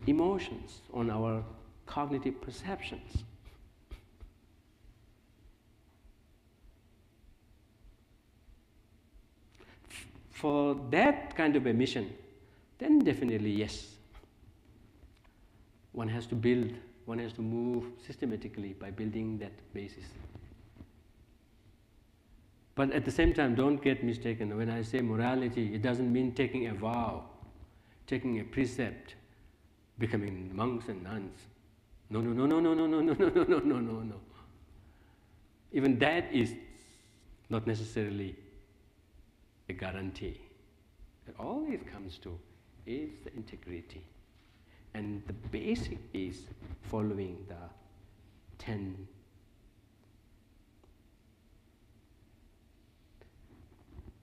emotions, on our cognitive perceptions. For that kind of a mission, then definitely yes. One has to build, one has to move systematically by building that basis. But at the same time, don't get mistaken. When I say morality, it doesn't mean taking a vow, taking a precept, becoming monks and nuns. No. Even that is not necessarily a guarantee. All it comes to is the integrity. And the basic is following the 10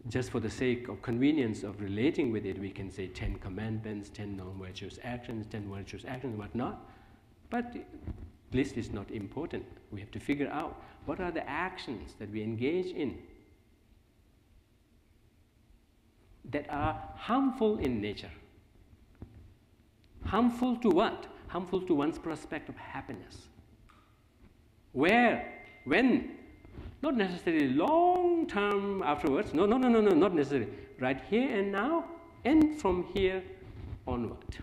just for the sake of convenience of relating with it, we can say 10 commandments, 10 non-virtuous actions, 10 virtuous actions, whatnot. But list is not important. We have to figure out what are the actions that we engage in that are harmful in nature. Harmful to what? Harmful to one's prospect of happiness. Where? When? Not necessarily long term afterwards. No, not necessarily. Right here and now, and from here onward.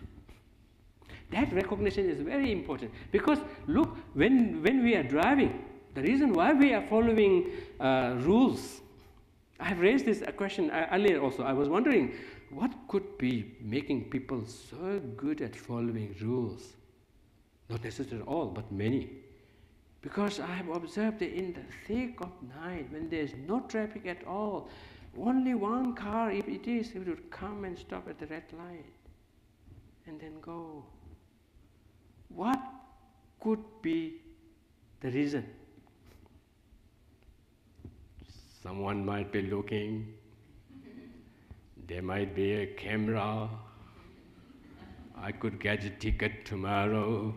That recognition is very important. Because look, when we are driving, the reason why we are following rules, I have raised this question earlier also. I was wondering, what could be making people so good at following rules? Not necessarily all, but many. Because I have observed that in the thick of night, when there is no traffic at all, only one car, if it is, it would come and stop at the red light and then go. What could be the reason? Someone might be looking. There might be a camera. I could get a ticket tomorrow.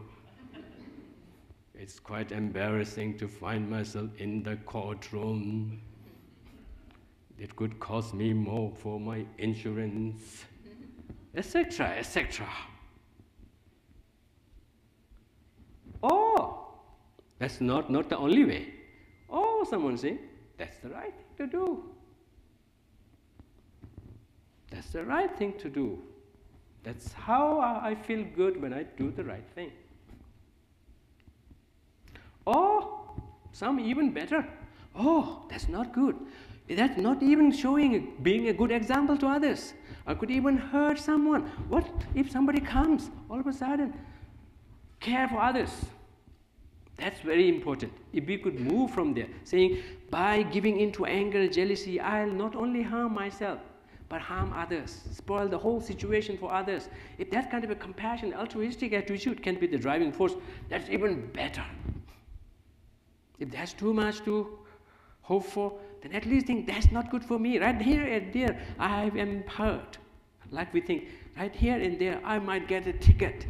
It's quite embarrassing to find myself in the courtroom. It could cost me more for my insurance. etc., etc. Oh, that's not the only way. Oh, someone saying, that's the right thing to do. That's the right thing to do. That's how I feel good when I do the right thing. Or some even better. Oh, that's not good. That's not even showing, being a good example to others. I could even hurt someone. What if somebody comes all of a sudden? Care for others. That's very important. If we could move from there, saying, by giving into anger, jealousy, I'll not only harm myself, but harm others, spoil the whole situation for others. If that kind of a compassion, altruistic attitude can be the driving force, that's even better. If that's too much to hope for, then at least think that's not good for me. Right here and there, I am hurt. Like we think, right here and there, I might get a ticket.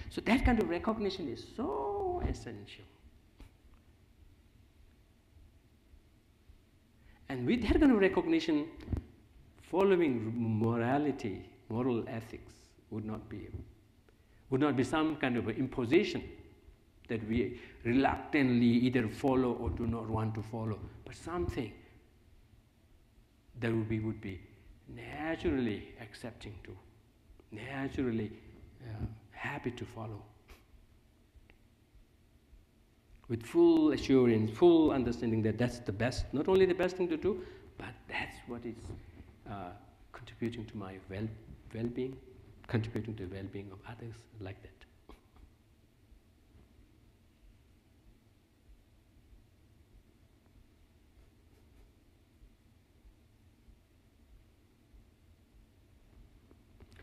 So that kind of recognition is so essential. And with that kind of recognition, following morality, moral ethics would not be some kind of imposition that we reluctantly either follow or do not want to follow, but something that we would be naturally accepting to, naturally happy to follow. With full assurance, full understanding that that's the best, not only the best thing to do, but that's what is contributing to my well-being, contributing to the well-being of others, like that.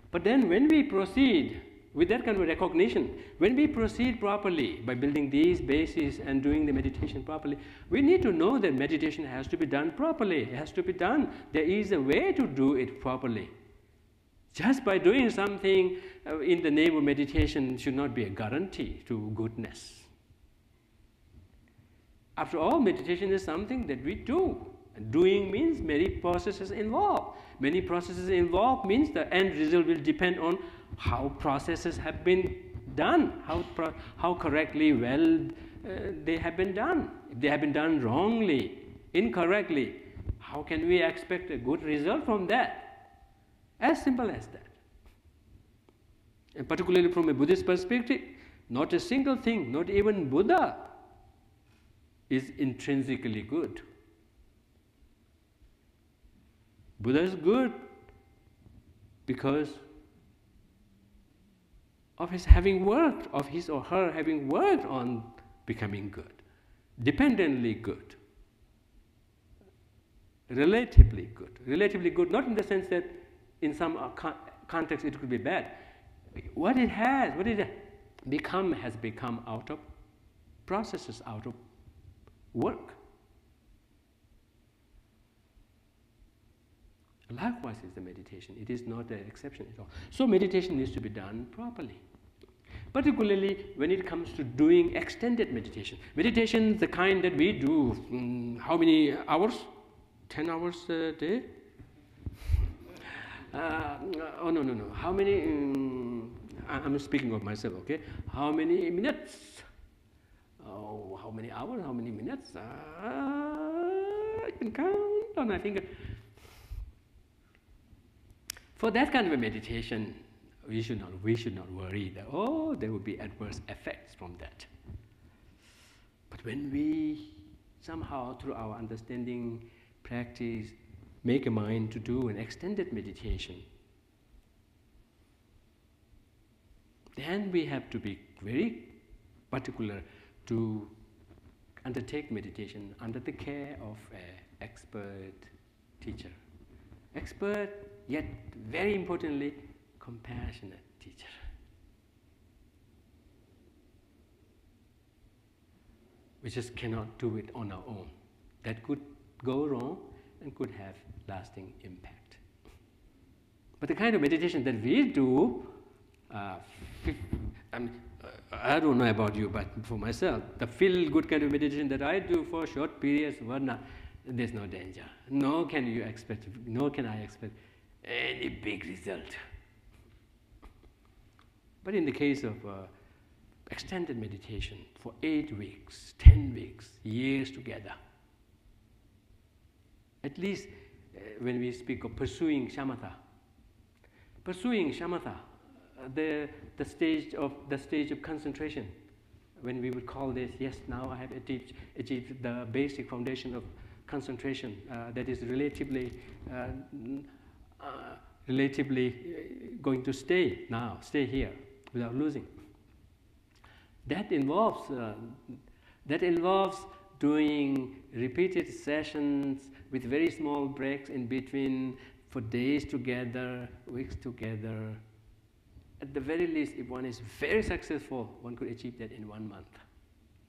But then when we proceed with that kind of recognition, when we proceed properly by building these bases and doing the meditation properly, we need to know that meditation has to be done properly. It has to be done. There is a way to do it properly. Just by doing something in the name of meditation should not be a guarantee to goodness. After all, meditation is something that we do. And doing means many processes involved. Many processes involved means the end result will depend on how processes have been done, how correctly well they have been done. If they have been done wrongly, incorrectly, how can we expect a good result from that? As simple as that. And particularly from a Buddhist perspective, not a single thing, not even Buddha, is intrinsically good. Buddha is good because of his or her having worked on becoming good, dependently good, relatively good, not in the sense that in some context it could be bad. What it has become out of processes, out of work. Likewise is the meditation. It is not an exception at all. So meditation needs to be done properly. Particularly when it comes to doing extended meditation. Meditation, the kind that we do, how many hours? 10 hours a day? No. How many, I'm speaking of myself, okay? How many minutes? Oh, how many hours? How many minutes? I can count on my finger. For that kind of a meditation, we should not worry that, oh, there will be adverse effects from that. But when we somehow, through our understanding, practice, make a mind to do an extended meditation, then we have to be very particular to undertake meditation under the care of an expert teacher. Expert, yet very importantly, compassionate teacher. We just cannot do it on our own. That could go wrong and could have lasting impact. But the kind of meditation that we do, I don't know about you, but for myself, the feel-good kind of meditation that I do for short periods, there's no danger. Nor can I expect any big result. But in the case of extended meditation for 8 weeks, 10 weeks, years together, at least when we speak of pursuing shamatha, the stage of concentration, when we would call this, yes, now I have achieved the basic foundation of concentration that is relatively going to stay here without losing. That involves doing repeated sessions with very small breaks in between for days together, weeks together. At the very least, if one is very successful, one could achieve that in 1 month.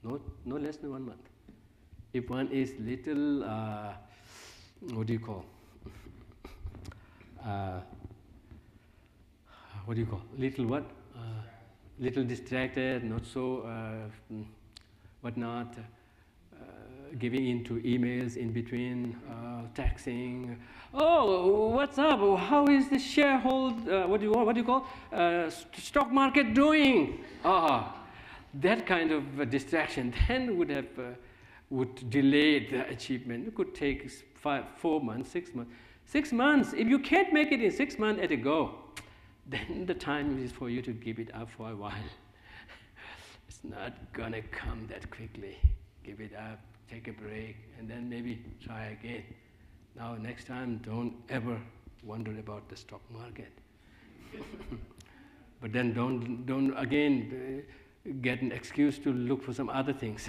No less than 1 month. If one is little, what do you call? Little what? Little distracted, not so, whatnot, giving in to emails in between, texting. Oh, what's up? How is the shareholder? What do you call? Stock market doing? That kind of distraction then would delay the achievement. It could take 4 months, 6 months. 6 months. If you can't make it in 6 months at a go, then the time is for you to give it up for a while. It's not gonna come that quickly. Give it up, take a break, and then maybe try again. Now, next time, don't ever wonder about the stock market. But then don't again get an excuse to look for some other things.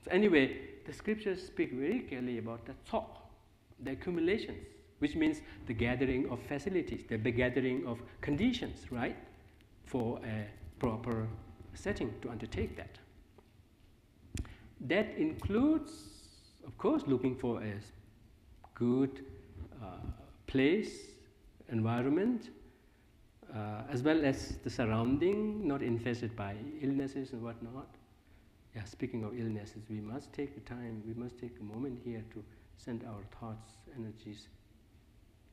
So anyway, the scriptures speak very clearly about the thought, the accumulations, which means the gathering of facilities, the gathering of conditions, right, for a proper setting to undertake that. That includes, of course, looking for a good place, environment, as well as the surrounding, not infested by illnesses and whatnot. Yeah, speaking of illnesses, we must take the time, we must take a moment here to send our thoughts, energies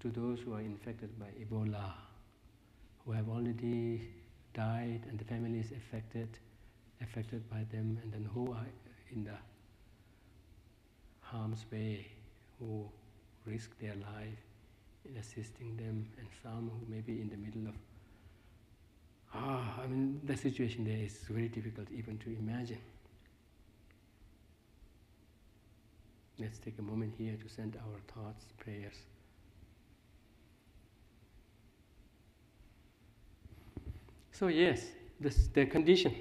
to those who are infected by Ebola, who have already died and the family is affected by them, and then who are in the harm's way, who risk their life in assisting them, and some who may be in the middle of, the situation there is very difficult even to imagine. Let's take a moment here to send our thoughts, prayers. So yes, the condition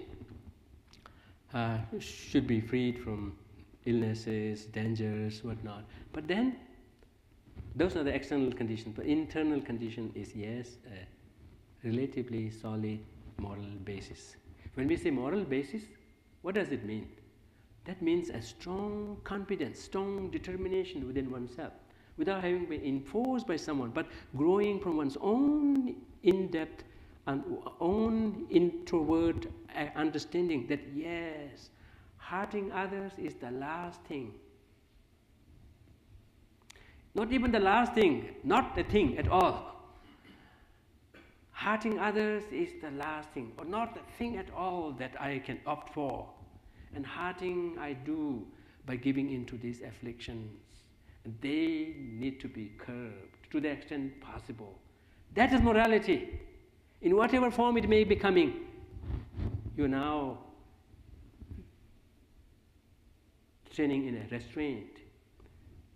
should be freed from illnesses, dangers, whatnot. But then, those are the external conditions. But internal condition is, yes, a relatively solid moral basis. When we say moral basis, what does it mean? That means a strong confidence, strong determination within oneself, without having been enforced by someone, but growing from one's own in-depth and own introvert understanding that, yes, hurting others is the last thing. Not even the last thing, not a thing at all. Hurting others is the last thing, or not the thing at all that I can opt for. And hurting I do by giving into these afflictions. And they need to be curbed to the extent possible. That is morality. In whatever form it may be coming, you are now training in a restraint,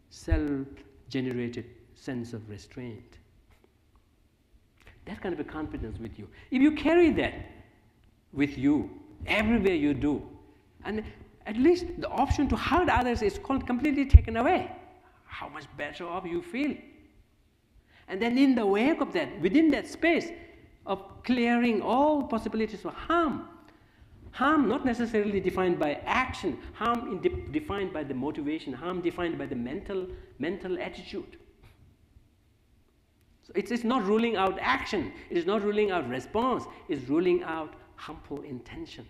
self-generated sense of restraint. That kind of a confidence with you. If you carry that with you, everywhere you do, and at least the option to hurt others is completely taken away, how much better off you feel. And then in the wake of that, within that space of clearing all possibilities of harm not necessarily defined by action, harm defined by the motivation, harm defined by the mental attitude. So it's not ruling out action, it is not ruling out response, it's ruling out harmful intention,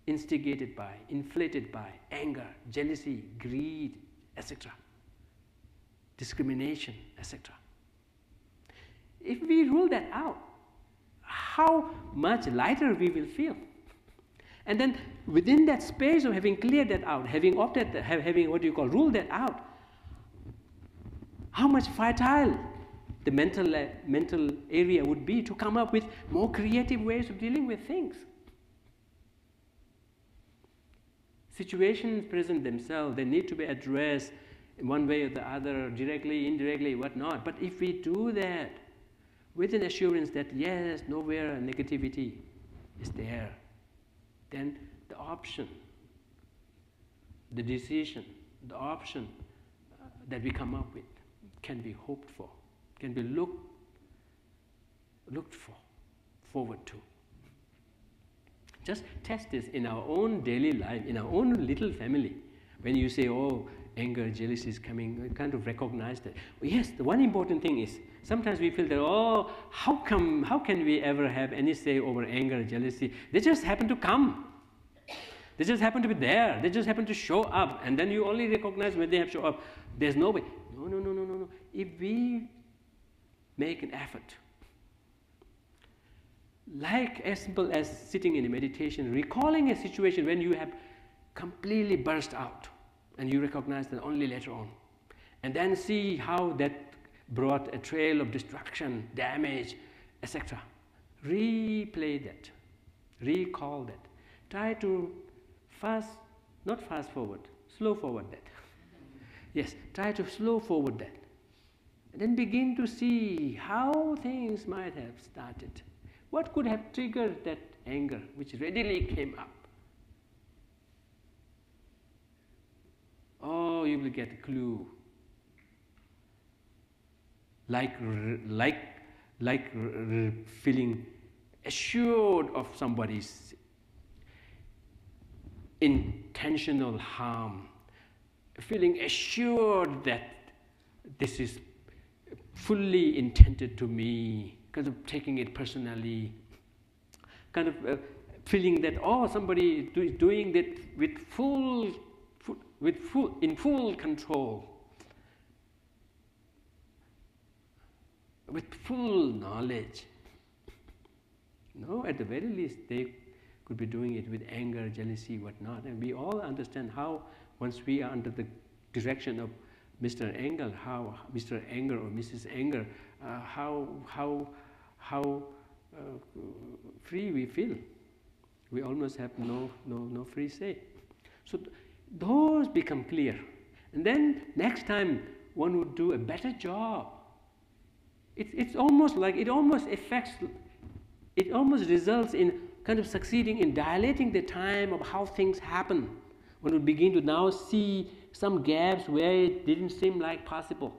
instigated by, inflated by anger, jealousy, greed, etc. discrimination, etc. If we rule that out, how much lighter we will feel. And then within that space of having cleared that out, having opted, having what you call ruled that out, how much fertile the mental area would be to come up with more creative ways of dealing with things. Situations present themselves, they need to be addressed in one way or the other, directly, indirectly, whatnot. But if we do that with an assurance that yes, nowhere negativity is there, then the option, the decision, the option that we come up with can be hoped for, can be looked forward to. Just test this in our own daily life, in our own little family. When you say, oh, anger, jealousy is coming, we kind of recognize that. Yes, the one important thing is, sometimes we feel that, oh, how can we ever have any say over anger, jealousy? They just happen to come. They just happen to be there. They just happen to show up. And then you only recognize when they have shown up. There's no way. No. If we make an effort, like as simple as sitting in a meditation, recalling a situation when you have completely burst out, and you recognize that only later on, and then see how that brought a trail of destruction, damage, etc. Replay that, recall that. Try to not fast forward, slow forward that. Yes, try to slow forward that. And then begin to see how things might have started. What could have triggered that anger which readily came up? Oh, you will get a clue. Like feeling assured of somebody's intentional harm, feeling assured that this is fully intended to me, kind of taking it personally, kind of feeling that, oh, somebody is doing that in full control, with full knowledge. No, at the very least, they could be doing it with anger, jealousy, whatnot. And we all understand how, once we are under the direction of Mr. Anger, how Mr. Anger or Mrs. Anger, how free we feel. We almost have no free say. So those become clear. And then next time one would do a better job. It's almost like, it almost results in kind of succeeding in dilating the time of how things happen. One would begin to now see some gaps where it didn't seem like possible.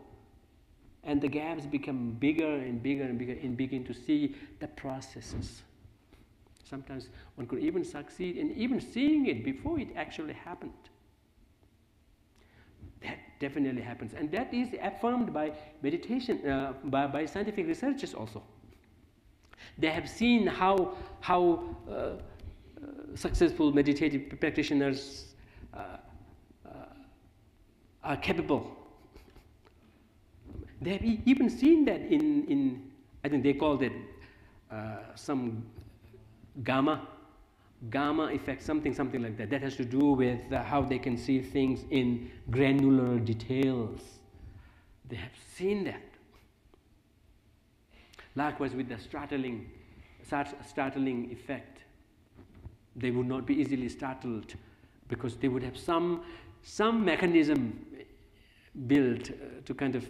And the gaps become bigger and bigger and bigger, and begin to see the processes. Sometimes one could even succeed in even seeing it before it actually happened. That definitely happens. And that is affirmed by meditation, by scientific researchers also. They have seen how successful meditative practitioners are capable. They have even seen that in I think they called it some gamma effect, something like that. That has to do with how they can see things in granular details. They have seen that. Likewise with the startling effect. They would not be easily startled because they would have some mechanism built to kind of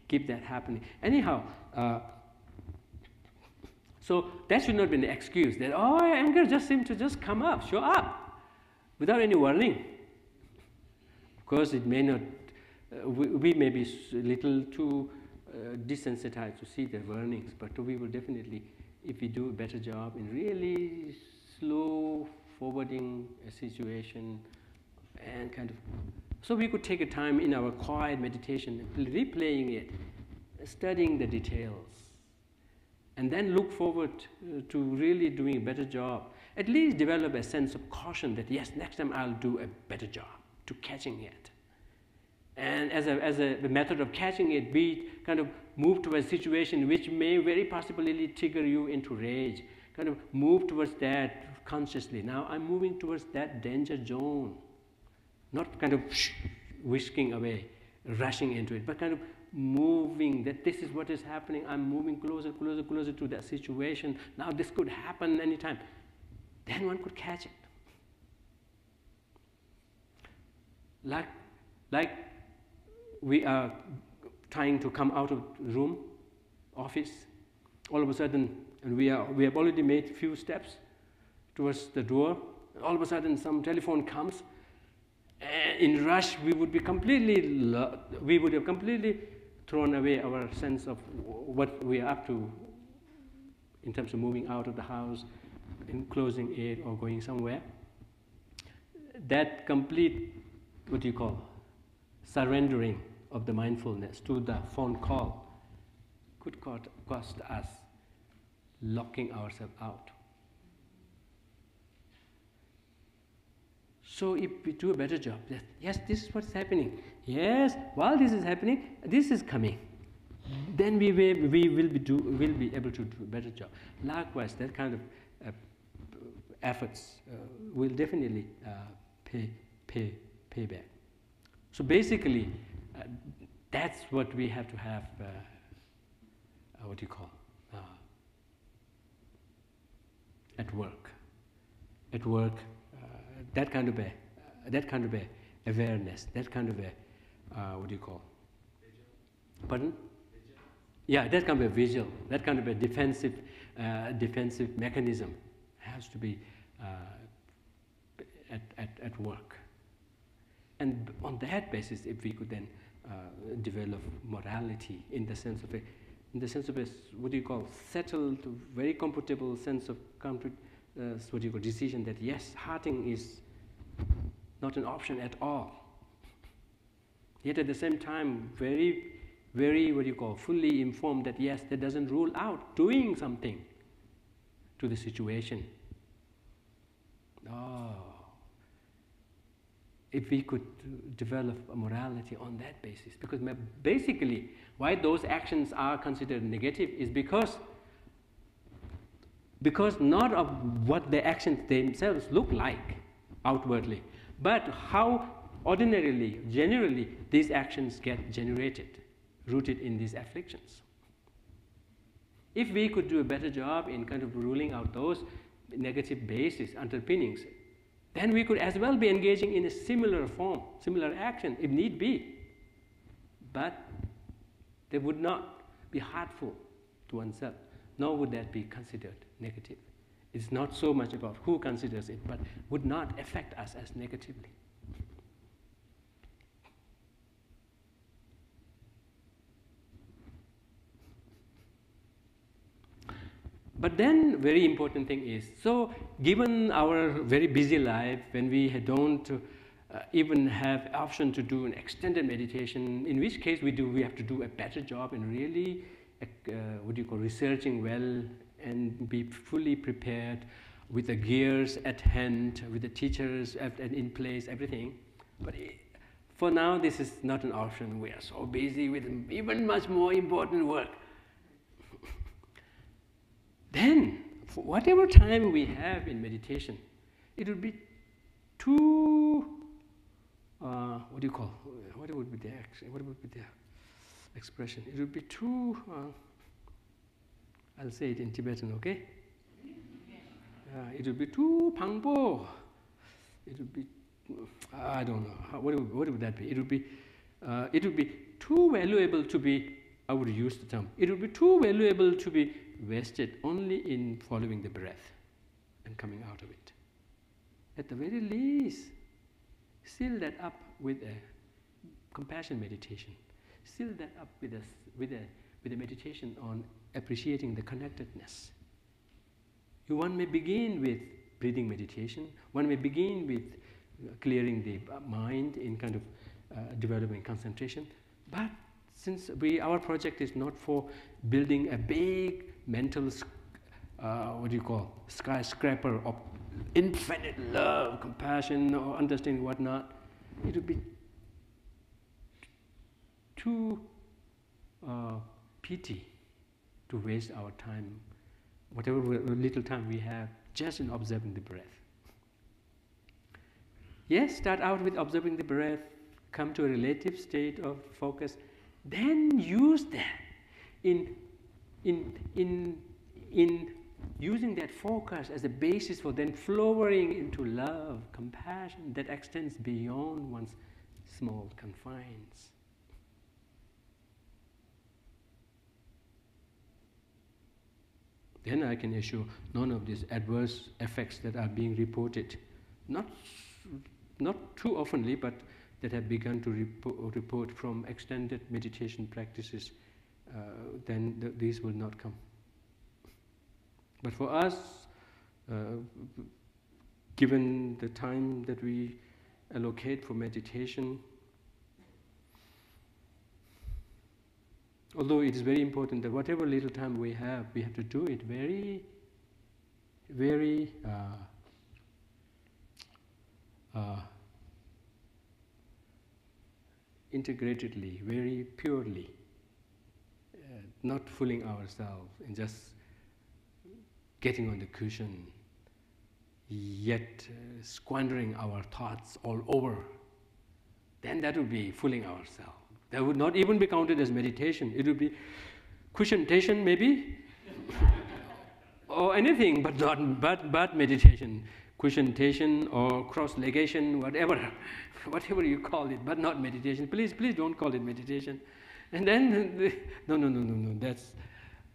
keep that happening. Anyhow, so that should not be an excuse that, oh, anger just seemed to just come up, show up, without any warning. Of course, it may not, we may be a little too desensitized to see the warnings, but we will definitely, if we do a better job in really slow forwarding a situation and kind of, so we could take a time in our quiet meditation, replaying it, studying the details, and then look forward to really doing a better job. At least develop a sense of caution that, yes, next time I'll do a better job to catching it. And as a method of catching it, we kind of move to a situation which may very possibly trigger you into rage. Kind of move towards that consciously. Now I'm moving towards that danger zone. Not kind of whisking away, rushing into it, but kind of moving, that this is what is happening. I'm moving closer, closer, closer to that situation. Now this could happen anytime. Then one could catch it. Like we are trying to come out of the room, office, all of a sudden, and we have already made few steps towards the door, all of a sudden some telephone comes, and in rush we would have completely thrown away our sense of what we are up to in terms of moving out of the house, in closing it or going somewhere. That complete, what do you call, surrendering of the mindfulness to the phone call could cost us locking ourselves out. So if we do a better job, that yes, this is what's happening. Yes, while this is happening, this is coming. Then we will be able to do a better job. Likewise, that kind of efforts will definitely pay back. So basically, that's what we have to have. What do you call? At work. At work. That kind of a awareness, that kind of a what do you call? Visual. Pardon? Visual. Yeah, that kind of a visual, that kind of a defensive mechanism has to be at work. And on that basis, if we could then develop morality in the sense of a what do you call, settled, very comfortable sense of what do you call, decision that yes, hurting is not an option at all. Yet at the same time, very, very, what do you call, fully informed that yes, that doesn't rule out doing something to the situation. If we could develop a morality on that basis, because basically why those actions are considered negative is because not of what the actions themselves look like outwardly, but how ordinarily, generally, these actions get generated, rooted in these afflictions. If we could do a better job in kind of ruling out those negative basis, underpinnings, then we could as well be engaging in a similar form, similar action, if need be. But they would not be harmful to oneself, nor would that be considered negative. It's not so much about who considers it, but would not affect us as negatively. But then, very important thing is, so given our very busy life, when we don't even have option to do an extended meditation, in which case we have to do a better job in really, what do you call, researching well and be fully prepared with the gears at hand, with the teachers in place, everything. But for now, this is not an option. We are so busy with even much more important work. Then, for whatever time we have in meditation, it would be too, what do you call, what would be the expression? It would be too, I'll say it in Tibetan, okay? It would be too pangpo. It would be, I don't know, what would that be? It would be too valuable to be, I would use the term, it would be too valuable to be wasted only in following the breath and coming out of it. At the very least, seal that up with a compassion meditation. Seal that up with a meditation on appreciating the connectedness. One may begin with breathing meditation. One may begin with clearing the mind in kind of developing concentration. But since our project is not for building a big mental, what do you call, skyscraper of infinite love, compassion, or understanding, whatnot, it would be too pity to waste our time, whatever little time we have, just in observing the breath. Yes, start out with observing the breath, come to a relative state of focus, then use that in using that focus as a basis for then flowering into love, compassion that extends beyond one's small confines. Then I can assure none of these adverse effects that are being reported, not too oftenly, but that have begun to report from extended meditation practices, then these will not come. But for us, given the time that we allocate for meditation, although it is very important that whatever little time we have to do it very, very integratedly, very purely, not fooling ourselves and just getting on the cushion, yet squandering our thoughts all over, then that would be fooling ourselves. That would not even be counted as meditation. It would be cushiontation maybe, or anything, but not meditation. Cushiontation or cross-legation, whatever you call it, but not meditation. Please don't call it meditation. And then, no. That's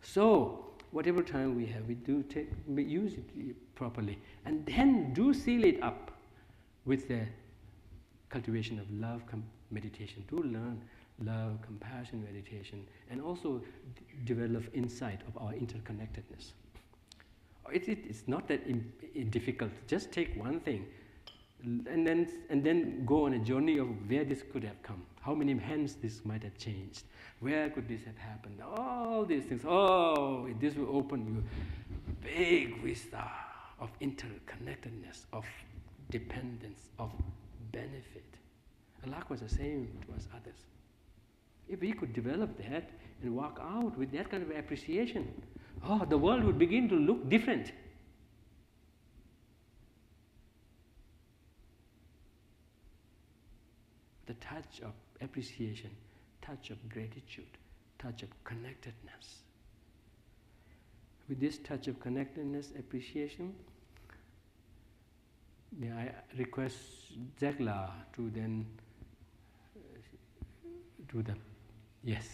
so. Whatever time we have, we use it properly, and then do seal it up with the cultivation of love meditation. To learn love, compassion meditation, and also develop insight of our interconnectedness. It's not that difficult. Just take one thing, and then go on a journey of where this could have come. How many hands this might have changed? Where could this have happened? All these things. Oh, this will open you big vista of interconnectedness, of dependence, of benefit. Allah was the same to us others. If we could develop that and walk out with that kind of appreciation, the world would begin to look different. The touch of appreciation, touch of gratitude, touch of connectedness. With this touch of connectedness, appreciation, may I request Zegla to then do the yes.